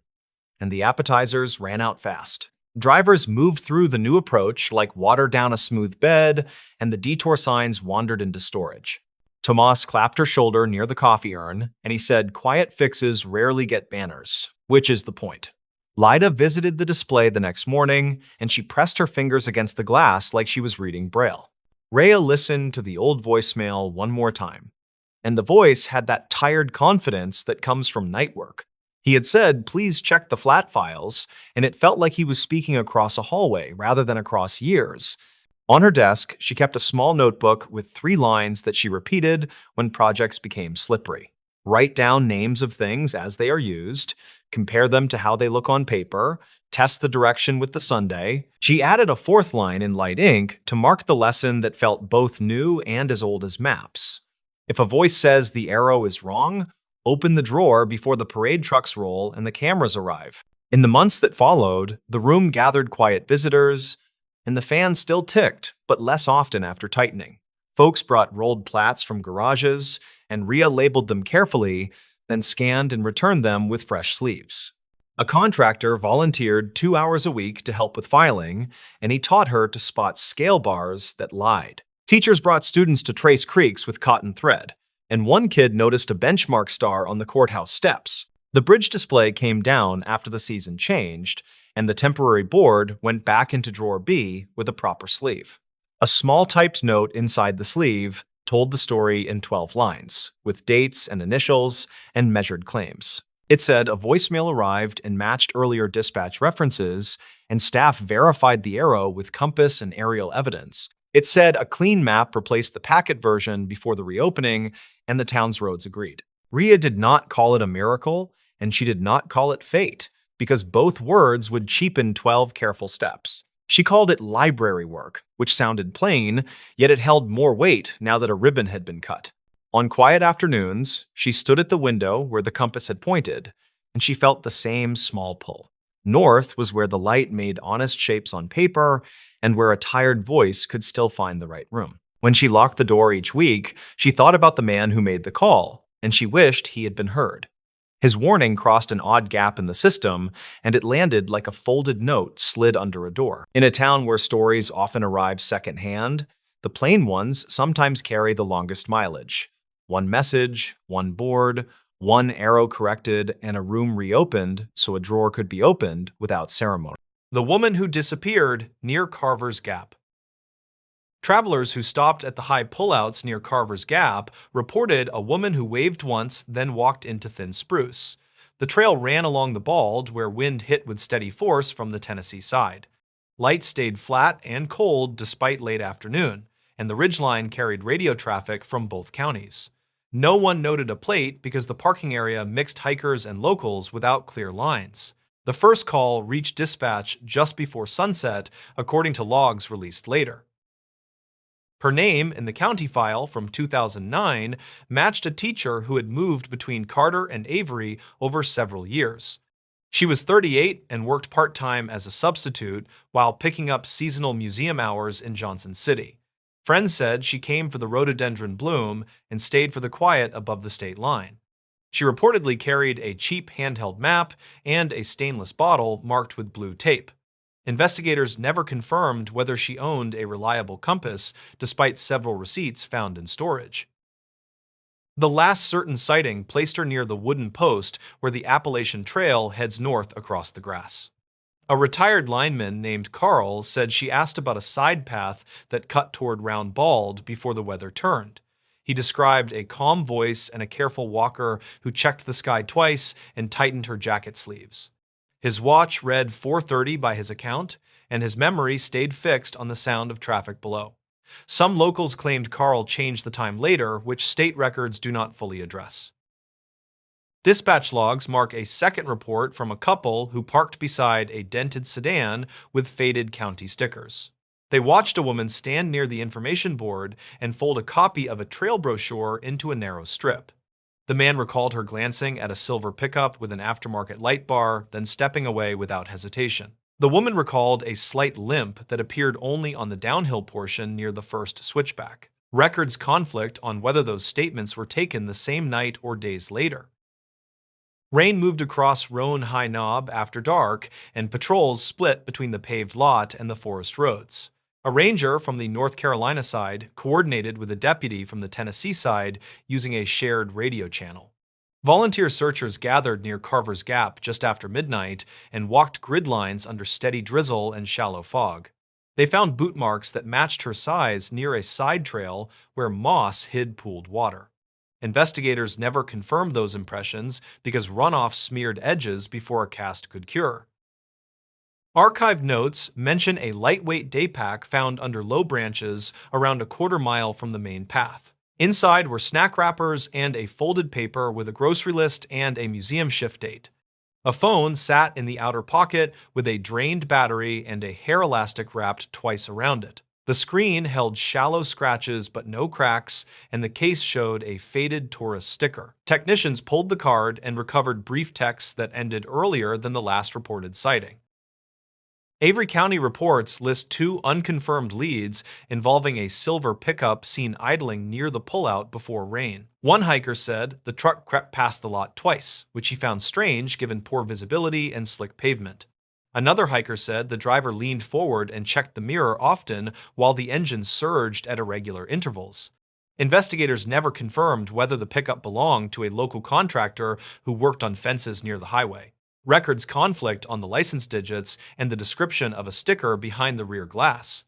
and the appetizers ran out fast. Drivers moved through the new approach like water down a smooth bed, and the detour signs wandered into storage. Tomas clapped her shoulder near the coffee urn, and he said quiet fixes rarely get banners, which is the point. Lyda visited the display the next morning, and she pressed her fingers against the glass like she was reading Braille. Rhea listened to the old voicemail one more time, and the voice had that tired confidence that comes from night work. He had said, "Please check the flat files," and it felt like he was speaking across a hallway rather than across years. On her desk, she kept a small notebook with 3 lines that she repeated when projects became slippery. Write down names of things as they are used, compare them to how they look on paper, test the direction with the sundae. She added a 4th line in light ink to mark the lesson that felt both new and as old as maps. If a voice says the arrow is wrong, open the drawer before the parade trucks roll and the cameras arrive. In the months that followed, the room gathered quiet visitors, and the fan still ticked, but less often after tightening. Folks brought rolled plats from garages, and Rhea labeled them carefully, then scanned and returned them with fresh sleeves. A contractor volunteered 2 hours a week to help with filing, and he taught her to spot scale bars that lied. Teachers brought students to trace creeks with cotton thread, and one kid noticed a benchmark star on the courthouse steps. The bridge display came down after the season changed, and the temporary board went back into drawer B with a proper sleeve. A small typed note inside the sleeve told the story in 12 lines, with dates and initials and measured claims. It said a voicemail arrived and matched earlier dispatch references, and staff verified the arrow with compass and aerial evidence. It said a clean map replaced the packet version before the reopening, and the town's roads agreed. Rhea did not call it a miracle, and she did not call it fate, because both words would cheapen 12 careful steps. She called it library work, which sounded plain, yet it held more weight now that a ribbon had been cut. On quiet afternoons, she stood at the window where the compass had pointed, and she felt the same small pull. North was where the light made honest shapes on paper, and where a tired voice could still find the right room. When she locked the door each week, she thought about the man who made the call, and she wished he had been heard. His warning crossed an odd gap in the system, and it landed like a folded note slid under a door. In a town where stories often arrive secondhand, the plain ones sometimes carry the longest mileage. One message, one board, one arrow corrected, and a room reopened so a drawer could be opened without ceremony. The woman who disappeared near Carver's Gap. Travelers who stopped at the high pullouts near Carver's Gap reported a woman who waved once, then walked into thin spruce. The trail ran along the bald, where wind hit with steady force from the Tennessee side. Lights stayed flat and cold despite late afternoon, and the ridgeline carried radio traffic from both counties. No one noted a plate because the parking area mixed hikers and locals without clear lines. The first call reached dispatch just before sunset, according to logs released later. Her name in the county file from 2009 matched a teacher who had moved between Carter and Avery over several years. She was 38 and worked part-time as a substitute while picking up seasonal museum hours in Johnson City. Friends said she came for the rhododendron bloom and stayed for the quiet above the state line. She reportedly carried a cheap handheld map and a stainless bottle marked with blue tape. Investigators never confirmed whether she owned a reliable compass, despite several receipts found in storage. The last certain sighting placed her near the wooden post where the Appalachian Trail heads north across the grass. A retired lineman named Carl said she asked about a side path that cut toward Round Bald before the weather turned. He described a calm voice and a careful walker who checked the sky twice and tightened her jacket sleeves. His watch read 4:30 by his account, and his memory stayed fixed on the sound of traffic below. Some locals claimed Carl changed the time later, which state records do not fully address. Dispatch logs mark a second report from a couple who parked beside a dented sedan with faded county stickers. They watched a woman stand near the information board and fold a copy of a trail brochure into a narrow strip. The man recalled her glancing at a silver pickup with an aftermarket light bar, then stepping away without hesitation. The woman recalled a slight limp that appeared only on the downhill portion near the first switchback. Records conflict on whether those statements were taken the same night or days later. Rain moved across Roan High Knob after dark, and patrols split between the paved lot and the forest roads. A ranger from the North Carolina side coordinated with a deputy from the Tennessee side using a shared radio channel. Volunteer searchers gathered near Carver's Gap just after midnight and walked grid lines under steady drizzle and shallow fog. They found boot marks that matched her size near a side trail where moss hid pooled water. Investigators never confirmed those impressions because runoff smeared edges before a cast could cure. Archived notes mention a lightweight day pack found under low branches around a quarter-mile from the main path. Inside were snack wrappers and a folded paper with a grocery list and a museum shift date. A phone sat in the outer pocket with a drained battery and a hair elastic wrapped twice around it. The screen held shallow scratches but no cracks, and the case showed a faded tourist sticker. Technicians pulled the card and recovered brief texts that ended earlier than the last reported sighting. Avery County reports list two unconfirmed leads involving a silver pickup seen idling near the pullout before rain. One hiker said the truck crept past the lot twice, which he found strange given poor visibility and slick pavement. Another hiker said the driver leaned forward and checked the mirror often while the engine surged at irregular intervals. Investigators never confirmed whether the pickup belonged to a local contractor who worked on fences near the highway. Records conflict on the license digits and the description of a sticker behind the rear glass.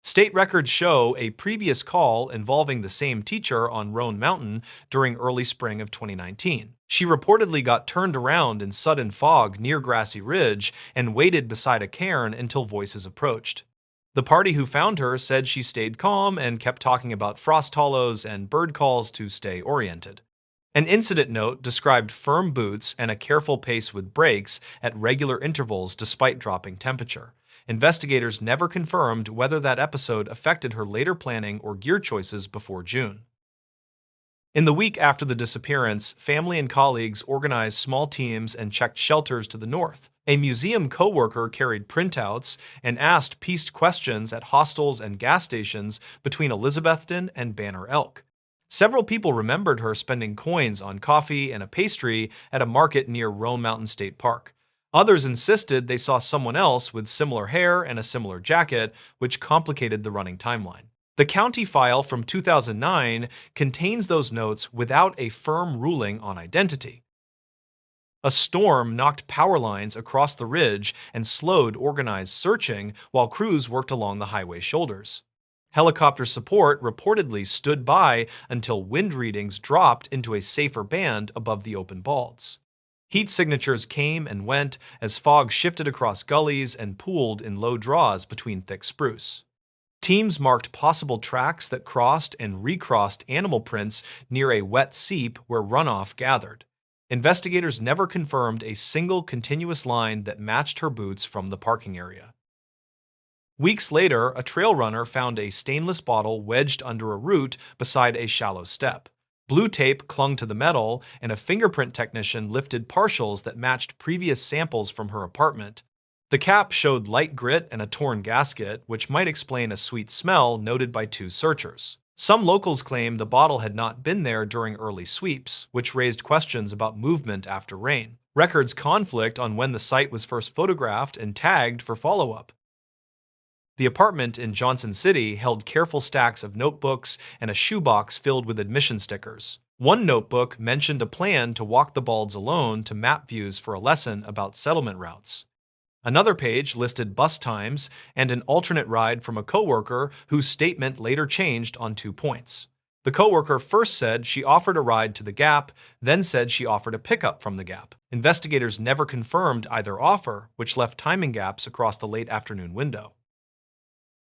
State records show a previous call involving the same teacher on Roan Mountain during early spring of 2019. She reportedly got turned around in sudden fog near Grassy Ridge and waited beside a cairn until voices approached. The party who found her said she stayed calm and kept talking about frost hollows and bird calls to stay oriented. An incident note described firm boots and a careful pace with brakes at regular intervals despite dropping temperature. Investigators never confirmed whether that episode affected her later planning or gear choices before June. In the week after the disappearance, family and colleagues organized small teams and checked shelters to the north. A museum co-worker carried printouts and asked pieced questions at hostels and gas stations between Elizabethton and Banner Elk. Several people remembered her spending coins on coffee and a pastry at a market near Roan Mountain State Park. Others insisted they saw someone else with similar hair and a similar jacket, which complicated the running timeline. The county file from 2009 contains those notes without a firm ruling on identity. A storm knocked power lines across the ridge and slowed organized searching while crews worked along the highway shoulders. Helicopter support reportedly stood by until wind readings dropped into a safer band above the open balds. Heat signatures came and went as fog shifted across gullies and pooled in low draws between thick spruce. Teams marked possible tracks that crossed and recrossed animal prints near a wet seep where runoff gathered. Investigators never confirmed a single continuous line that matched her boots from the parking area. Weeks later, a trail runner found a stainless bottle wedged under a root beside a shallow step. Blue tape clung to the metal, and a fingerprint technician lifted partials that matched previous samples from her apartment. The cap showed light grit and a torn gasket, which might explain a sweet smell noted by two searchers. Some locals claim the bottle had not been there during early sweeps, which raised questions about movement after rain. Records conflict on when the site was first photographed and tagged for follow-up. The apartment in Johnson City held careful stacks of notebooks and a shoebox filled with admission stickers. One notebook mentioned a plan to walk the balds alone to map views for a lesson about settlement routes. Another page listed bus times and an alternate ride from a coworker whose statement later changed on 2 points. The coworker first said she offered a ride to the Gap, then said she offered a pickup from the Gap. Investigators never confirmed either offer, which left timing gaps across the late afternoon window.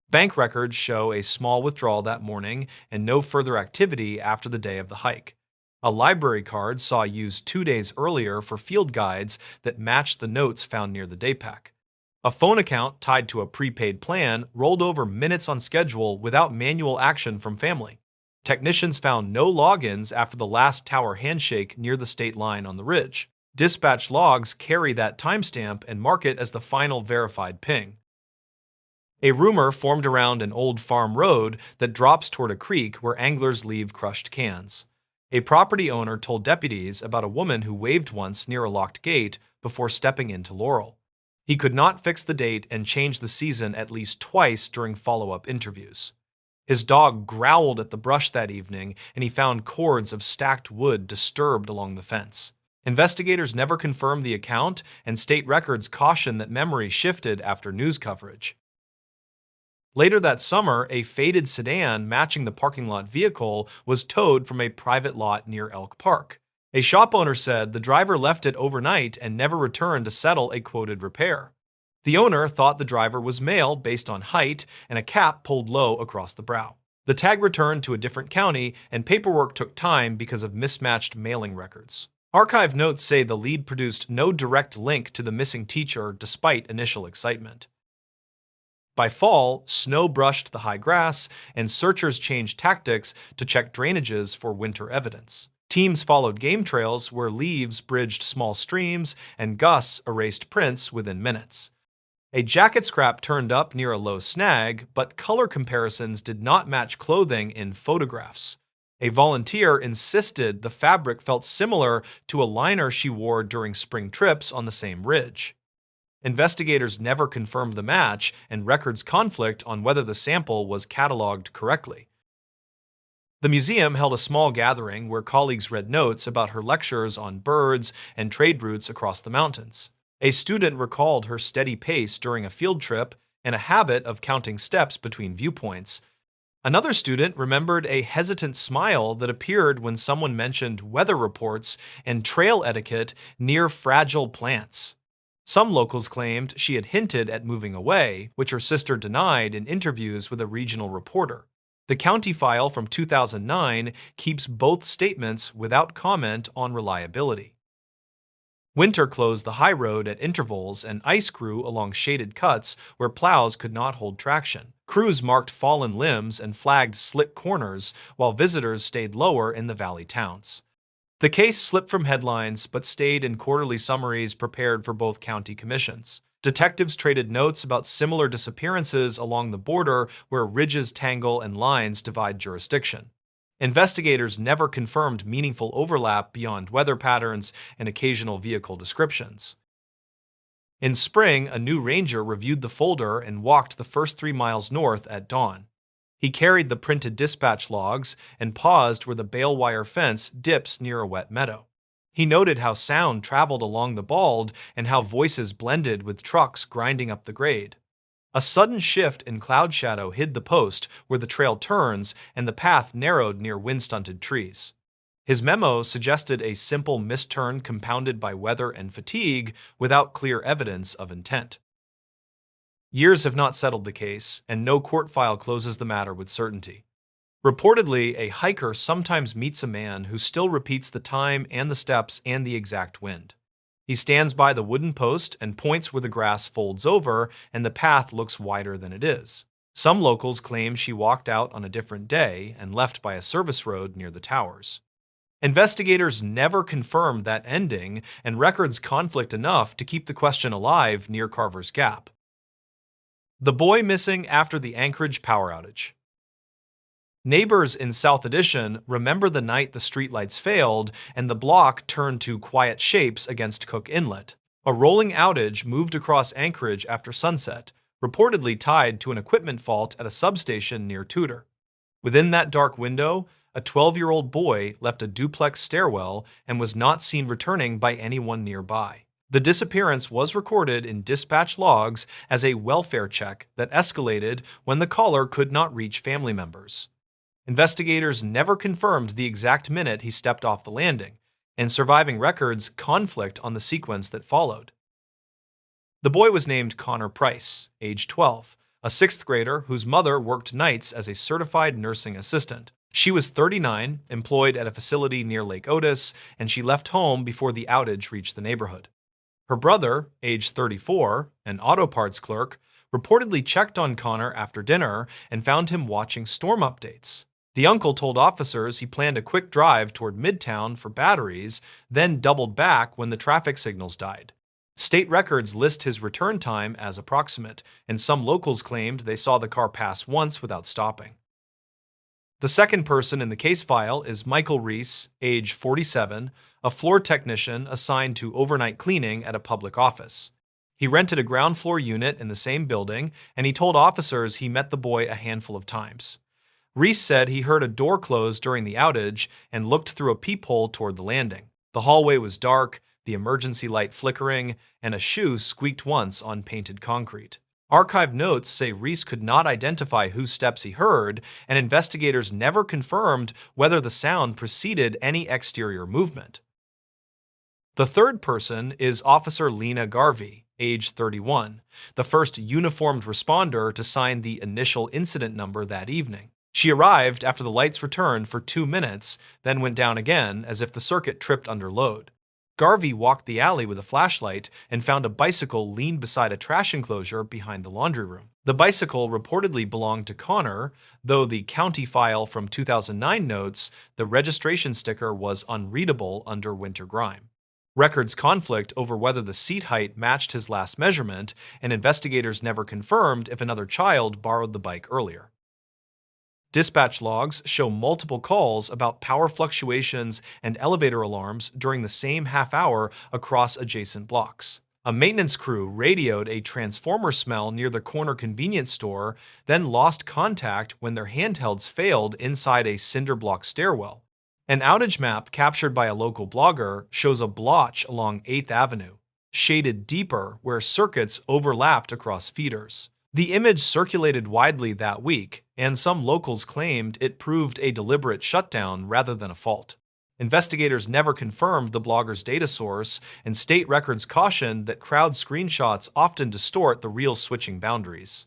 Bank records show a small withdrawal that morning and no further activity after the day of the hike. A library card saw used 2 days earlier for field guides that matched the notes found near the day pack. A phone account tied to a prepaid plan rolled over minutes on schedule without manual action from family. Technicians found no logins after the last tower handshake near the state line on the ridge. Dispatch logs carry that timestamp and mark it as the final verified ping. A rumor formed around an old farm road that drops toward a creek where anglers leave crushed cans. A property owner told deputies about a woman who waved once near a locked gate before stepping into Laurel. He could not fix the date and changed the season at least twice during follow-up interviews. His dog growled at the brush that evening, and he found cords of stacked wood disturbed along the fence. Investigators never confirmed the account, and state records caution that memory shifted after news coverage. Later that summer, a faded sedan matching the parking lot vehicle was towed from a private lot near Elk Park. A shop owner said the driver left it overnight and never returned to settle a quoted repair. The owner thought the driver was male based on height and a cap pulled low across the brow. The tag returned to a different county, and paperwork took time because of mismatched mailing records. Archive notes say the lead produced no direct link to the missing teacher despite initial excitement. By fall, snow brushed the high grass, and searchers changed tactics to check drainages for winter evidence. Teams followed game trails where leaves bridged small streams and gusts erased prints within minutes. A jacket scrap turned up near a low snag, but color comparisons did not match clothing in photographs. A volunteer insisted the fabric felt similar to a liner she wore during spring trips on the same ridge. Investigators never confirmed the match, and records conflict on whether the sample was cataloged correctly. The museum held a small gathering where colleagues read notes about her lectures on birds and trade routes across the mountains. A student recalled her steady pace during a field trip and a habit of counting steps between viewpoints. Another student remembered a hesitant smile that appeared when someone mentioned weather reports and trail etiquette near fragile plants. Some locals claimed she had hinted at moving away, which her sister denied in interviews with a regional reporter. The county file from 2009 keeps both statements without comment on reliability. Winter closed the high road at intervals and ice grew along shaded cuts where plows could not hold traction. Crews marked fallen limbs and flagged slick corners, while visitors stayed lower in the valley towns. The case slipped from headlines but stayed in quarterly summaries prepared for both county commissions. Detectives traded notes about similar disappearances along the border where ridges tangle and lines divide jurisdiction. Investigators never confirmed meaningful overlap beyond weather patterns and occasional vehicle descriptions. In spring, a new ranger reviewed the folder and walked the first 3 miles north at dawn. He carried the printed dispatch logs and paused where the bale wire fence dips near a wet meadow. He noted how sound traveled along the bald and how voices blended with trucks grinding up the grade. A sudden shift in cloud shadow hid the post where the trail turns, and the path narrowed near wind-stunted trees. His memo suggested a simple misturn compounded by weather and fatigue without clear evidence of intent. Years have not settled the case, and no court file closes the matter with certainty. Reportedly, a hiker sometimes meets a man who still repeats the time and the steps and the exact wind. He stands by the wooden post and points where the grass folds over and the path looks wider than it is. Some locals claim she walked out on a different day and left by a service road near the towers. Investigators never confirmed that ending, and records conflict enough to keep the question alive near Carver's Gap. The boy missing after the Anchorage power outage. Neighbors in South Addition remember the night the streetlights failed and the block turned to quiet shapes against Cook Inlet. A rolling outage moved across Anchorage after sunset, reportedly tied to an equipment fault at a substation near Tudor. Within that dark window, a 12-year-old boy left a duplex stairwell and was not seen returning by anyone nearby. The disappearance was recorded in dispatch logs as a welfare check that escalated when the caller could not reach family members. Investigators never confirmed the exact minute he stepped off the landing, and surviving records conflict on the sequence that followed. The boy was named Connor Price, age 12, a 6th grader whose mother worked nights as a certified nursing assistant. She was 39, employed at a facility near Lake Otis, and she left home before the outage reached the neighborhood. Her brother, age 34, an auto parts clerk, reportedly checked on Connor after dinner and found him watching storm updates. The uncle told officers he planned a quick drive toward Midtown for batteries, then doubled back when the traffic signals died. State records list his return time as approximate, and some locals claimed they saw the car pass once without stopping. The second person in the case file is Michael Reese, age 47, a floor technician assigned to overnight cleaning at a public office. He rented a ground floor unit in the same building, and he told officers he met the boy a handful of times. Reese said he heard a door close during the outage and looked through a peephole toward the landing. The hallway was dark, the emergency light flickering, and a shoe squeaked once on painted concrete. Archived notes say Reese could not identify whose steps he heard, and investigators never confirmed whether the sound preceded any exterior movement. The third person is Officer Lena Garvey, age 31, the first uniformed responder to sign the initial incident number that evening. She arrived after the lights returned for 2 minutes, then went down again as if the circuit tripped under load. Garvey walked the alley with a flashlight and found a bicycle leaned beside a trash enclosure behind the laundry room. The bicycle reportedly belonged to Connor, though the county file from 2009 notes the registration sticker was unreadable under winter grime. Records conflict over whether the seat height matched his last measurement, and investigators never confirmed if another child borrowed the bike earlier. Dispatch logs show multiple calls about power fluctuations and elevator alarms during the same half hour across adjacent blocks. A maintenance crew radioed a transformer smell near the corner convenience store, then lost contact when their handhelds failed inside a cinder block stairwell. An outage map captured by a local blogger shows a blotch along 8th Avenue, shaded deeper where circuits overlapped across feeders. The image circulated widely that week, and some locals claimed it proved a deliberate shutdown rather than a fault. Investigators never confirmed the blogger's data source, and state records cautioned that crowd screenshots often distort the real switching boundaries.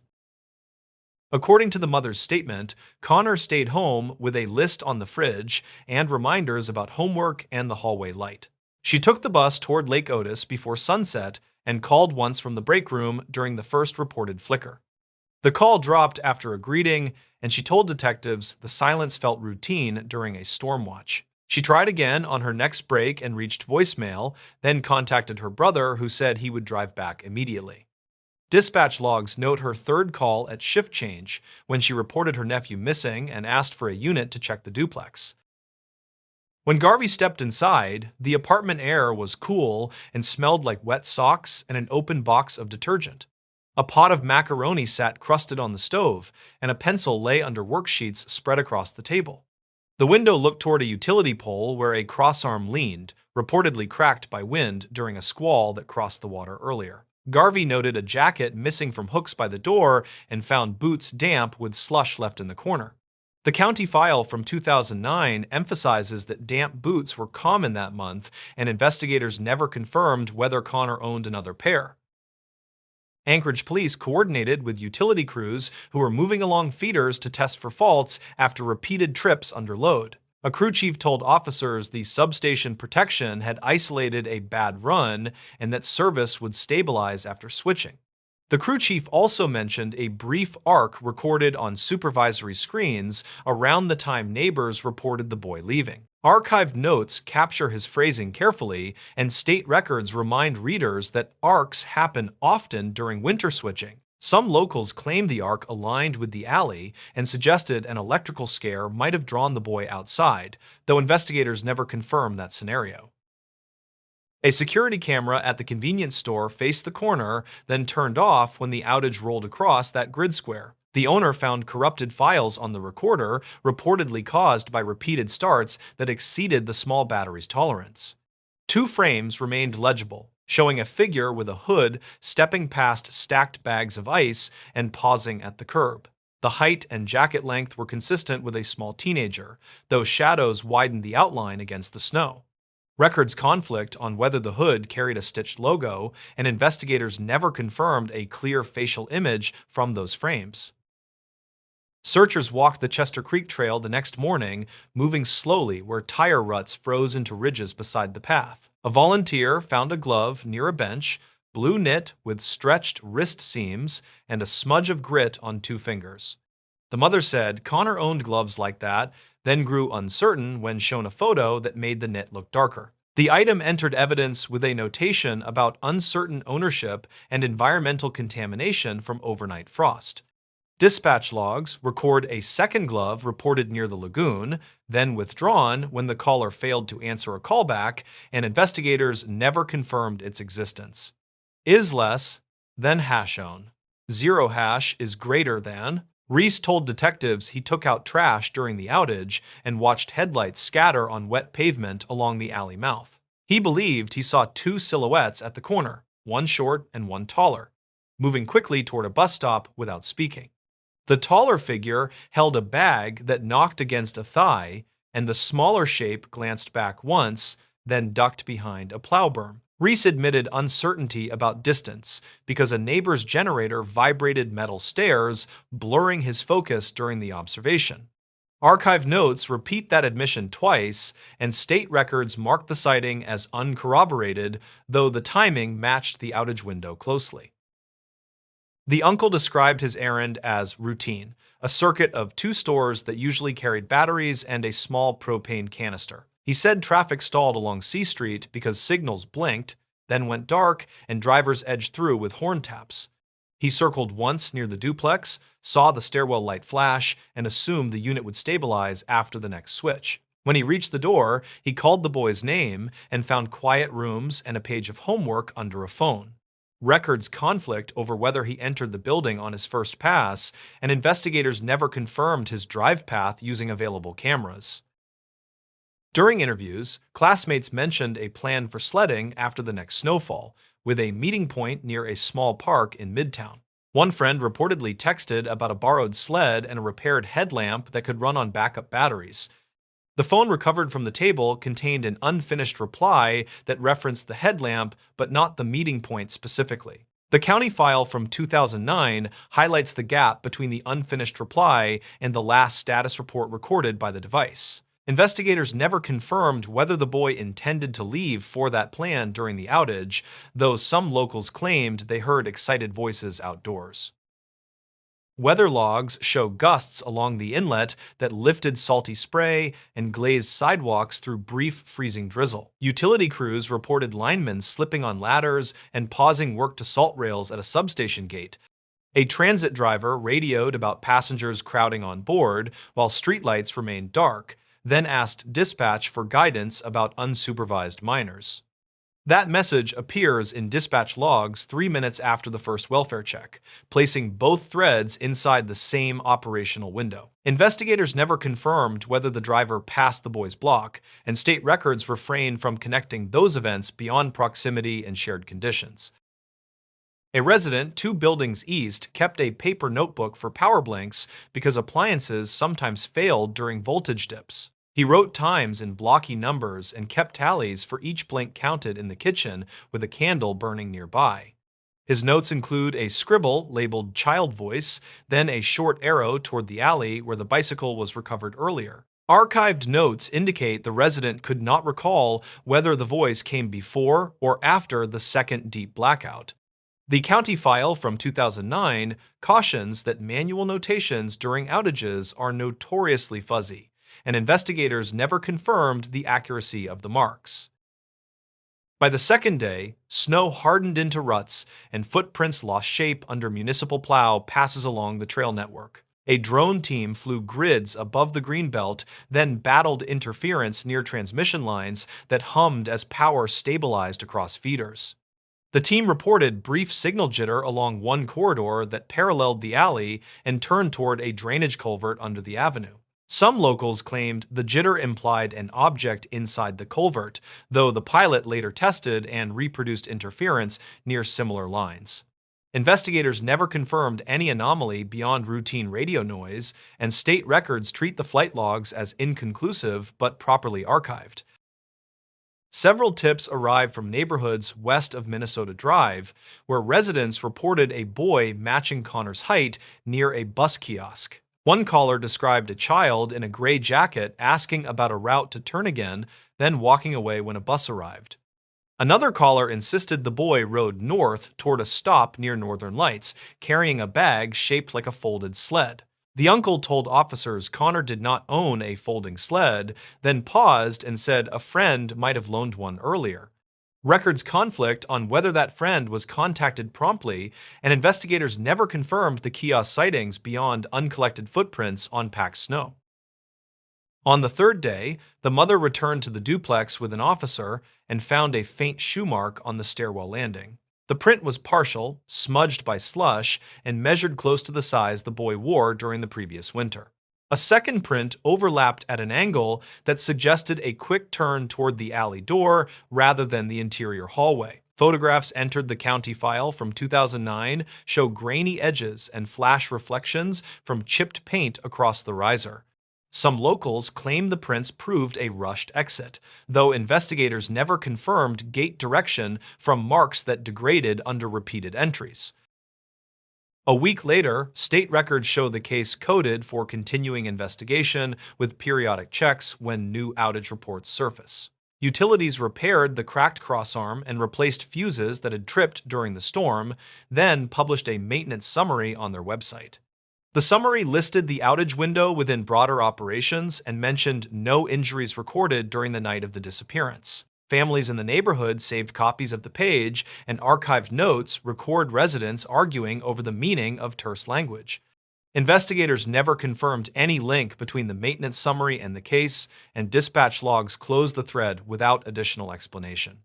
According to the mother's statement, Connor stayed home with a list on the fridge and reminders about homework and the hallway light. She took the bus toward Lake Otis before sunset and called once from the break room during the first reported flicker. The call dropped after a greeting, and she told detectives the silence felt routine during a storm watch. She tried again on her next break and reached voicemail, then contacted her brother, who said he would drive back immediately. Dispatch logs note her third call at shift change, when she reported her nephew missing and asked for a unit to check the duplex. When Garvey stepped inside, the apartment air was cool and smelled like wet socks and an open box of detergent. A pot of macaroni sat crusted on the stove, and a pencil lay under worksheets spread across the table. The window looked toward a utility pole where a crossarm leaned, reportedly cracked by wind during a squall that crossed the water earlier. Garvey noted a jacket missing from hooks by the door and found boots damp with slush left in the corner. The county file from 2009 emphasizes that damp boots were common that month, and investigators never confirmed whether Connor owned another pair. Anchorage police coordinated with utility crews who were moving along feeders to test for faults after repeated trips under load. A crew chief told officers the substation protection had isolated a bad run and that service would stabilize after switching. The crew chief also mentioned a brief arc recorded on supervisory screens around the time neighbors reported the boy leaving. Archived notes capture his phrasing carefully, and state records remind readers that arcs happen often during winter switching. Some locals claimed the arc aligned with the alley and suggested an electrical scare might have drawn the boy outside, though investigators never confirmed that scenario. A security camera at the convenience store faced the corner, then turned off when the outage rolled across that grid square. The owner found corrupted files on the recorder, reportedly caused by repeated starts that exceeded the small battery's tolerance. 2 frames remained legible, showing a figure with a hood stepping past stacked bags of ice and pausing at the curb. The height and jacket length were consistent with a small teenager, though shadows widened the outline against the snow. Records conflict on whether the hood carried a stitched logo, and investigators never confirmed a clear facial image from those frames. Searchers walked the Chester Creek Trail the next morning, moving slowly where tire ruts froze into ridges beside the path. A volunteer found a glove near a bench, blue knit with stretched wrist seams and a smudge of grit on 2 fingers. The mother said Connor owned gloves like that, then grew uncertain when shown a photo that made the knit look darker. The item entered evidence with a notation about uncertain ownership and environmental contamination from overnight frost. Dispatch logs record a second glove reported near the lagoon, then withdrawn when the caller failed to answer a callback, and investigators never confirmed its existence. Is less than hashone. 0 hash is greater than. Reese told detectives he took out trash during the outage and watched headlights scatter on wet pavement along the alley mouth. He believed he saw 2 silhouettes at the corner, one short and one taller. moving quickly toward a bus stop without speaking. The taller figure held a bag that knocked against a thigh, and the smaller shape glanced back once, then ducked behind a plow berm. Reese admitted uncertainty about distance because a neighbor's generator vibrated metal stairs, blurring his focus during the observation. Archived notes repeat that admission twice, and state records mark the sighting as uncorroborated, though the timing matched the outage window closely. The uncle described his errand as routine, a circuit of 2 stores that usually carried batteries and a small propane canister. He said traffic stalled along C Street because signals blinked, then went dark, and drivers edged through with horn taps. He circled once near the duplex, saw the stairwell light flash, and assumed the unit would stabilize after the next switch. When he reached the door, he called the boy's name and found quiet rooms and a page of homework under a phone. Records conflict over whether he entered the building on his first pass, and investigators never confirmed his drive path using available cameras. During interviews, classmates mentioned a plan for sledding after the next snowfall, with a meeting point near a small park in Midtown. One friend reportedly texted about a borrowed sled and a repaired headlamp that could run on backup batteries. The phone recovered from the table contained an unfinished reply that referenced the headlamp but not the meeting point specifically. The county file from 2009 highlights the gap between the unfinished reply and the last status report recorded by the device. Investigators never confirmed whether the boy intended to leave for that plan during the outage, though some locals claimed they heard excited voices outdoors. Weather logs show gusts along the inlet that lifted salty spray and glazed sidewalks through brief freezing drizzle. Utility crews reported linemen slipping on ladders and pausing work to salt rails at a substation gate. A transit driver radioed about passengers crowding on board while streetlights remained dark, then asked dispatch for guidance about unsupervised minors. That message appears in dispatch logs 3 minutes after the first welfare check, placing both threads inside the same operational window. Investigators never confirmed whether the driver passed the boy's block, and state records refrained from connecting those events beyond proximity and shared conditions. A resident 2 buildings east kept a paper notebook for power blinks because appliances sometimes failed during voltage dips. He wrote times in blocky numbers and kept tallies for each blink counted in the kitchen with a candle burning nearby. His notes include a scribble labeled child voice, then a short arrow toward the alley where the bicycle was recovered earlier. Archived notes indicate the resident could not recall whether the voice came before or after the second deep blackout. The county file from 2009 cautions that manual notations during outages are notoriously fuzzy, and investigators never confirmed the accuracy of the marks. By the second day, snow hardened into ruts and footprints lost shape under municipal plow passes along the trail network. A drone team flew grids above the greenbelt, then battled interference near transmission lines that hummed as power stabilized across feeders. The team reported brief signal jitter along one corridor that paralleled the alley and turned toward a drainage culvert under the avenue. Some locals claimed the jitter implied an object inside the culvert, though the pilot later tested and reproduced interference near similar lines. Investigators never confirmed any anomaly beyond routine radio noise, and state records treat the flight logs as inconclusive but properly archived. Several tips arrived from neighborhoods west of Minnesota Drive, where residents reported a boy matching Connor's height near a bus kiosk. One caller described a child in a gray jacket asking about a route to turn again, then walking away when a bus arrived. Another caller insisted the boy rode north toward a stop near Northern Lights, carrying a bag shaped like a folded sled. The uncle told officers Connor did not own a folding sled, then paused and said a friend might have loaned one earlier. Records conflict on whether that friend was contacted promptly, and investigators never confirmed the kiosk sightings beyond uncollected footprints on packed snow. On the third day, the mother returned to the duplex with an officer and found a faint shoe mark on the stairwell landing. The print was partial, smudged by slush, and measured close to the size the boy wore during the previous winter. A second print overlapped at an angle that suggested a quick turn toward the alley door rather than the interior hallway. Photographs entered the county file from 2009 show grainy edges and flash reflections from chipped paint across the riser. Some locals claim the prints proved a rushed exit, though investigators never confirmed gate direction from marks that degraded under repeated entries. A week later, state records show the case coded for continuing investigation with periodic checks when new outage reports surface. Utilities repaired the cracked crossarm and replaced fuses that had tripped during the storm, then published a maintenance summary on their website. The summary listed the outage window within broader operations and mentioned no injuries recorded during the night of the disappearance. Families in the neighborhood saved copies of the page, and archived notes record residents arguing over the meaning of terse language. Investigators never confirmed any link between the maintenance summary and the case, and dispatch logs closed the thread without additional explanation.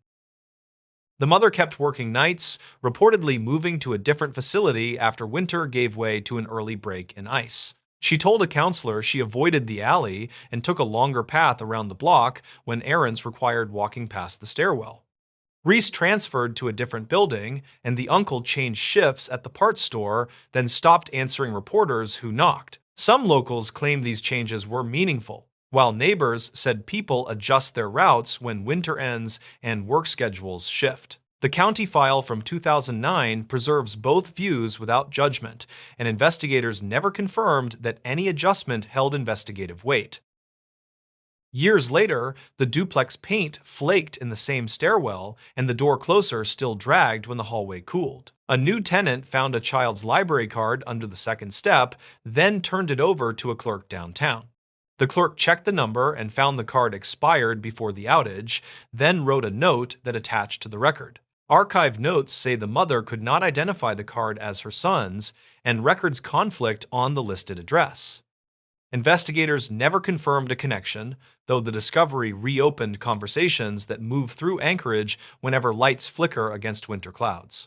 The mother kept working nights, reportedly moving to a different facility after winter gave way to an early break in ice. She told a counselor she avoided the alley and took a longer path around the block when errands required walking past the stairwell. Reese transferred to a different building, and the uncle changed shifts at the parts store, then stopped answering reporters who knocked. Some locals claimed these changes were meaningful, while neighbors said people adjust their routes when winter ends and work schedules shift. The county file from 2009 preserves both views without judgment, and investigators never confirmed that any adjustment held investigative weight. Years later, the duplex paint flaked in the same stairwell, and the door closer still dragged when the hallway cooled. A new tenant found a child's library card under the second step, then turned it over to a clerk downtown. The clerk checked the number and found the card expired before the outage, then wrote a note that attached to the record. Archived notes say the mother could not identify the card as her son's, and records conflict on the listed address. Investigators never confirmed a connection, though the discovery reopened conversations that move through Anchorage whenever lights flicker against winter clouds.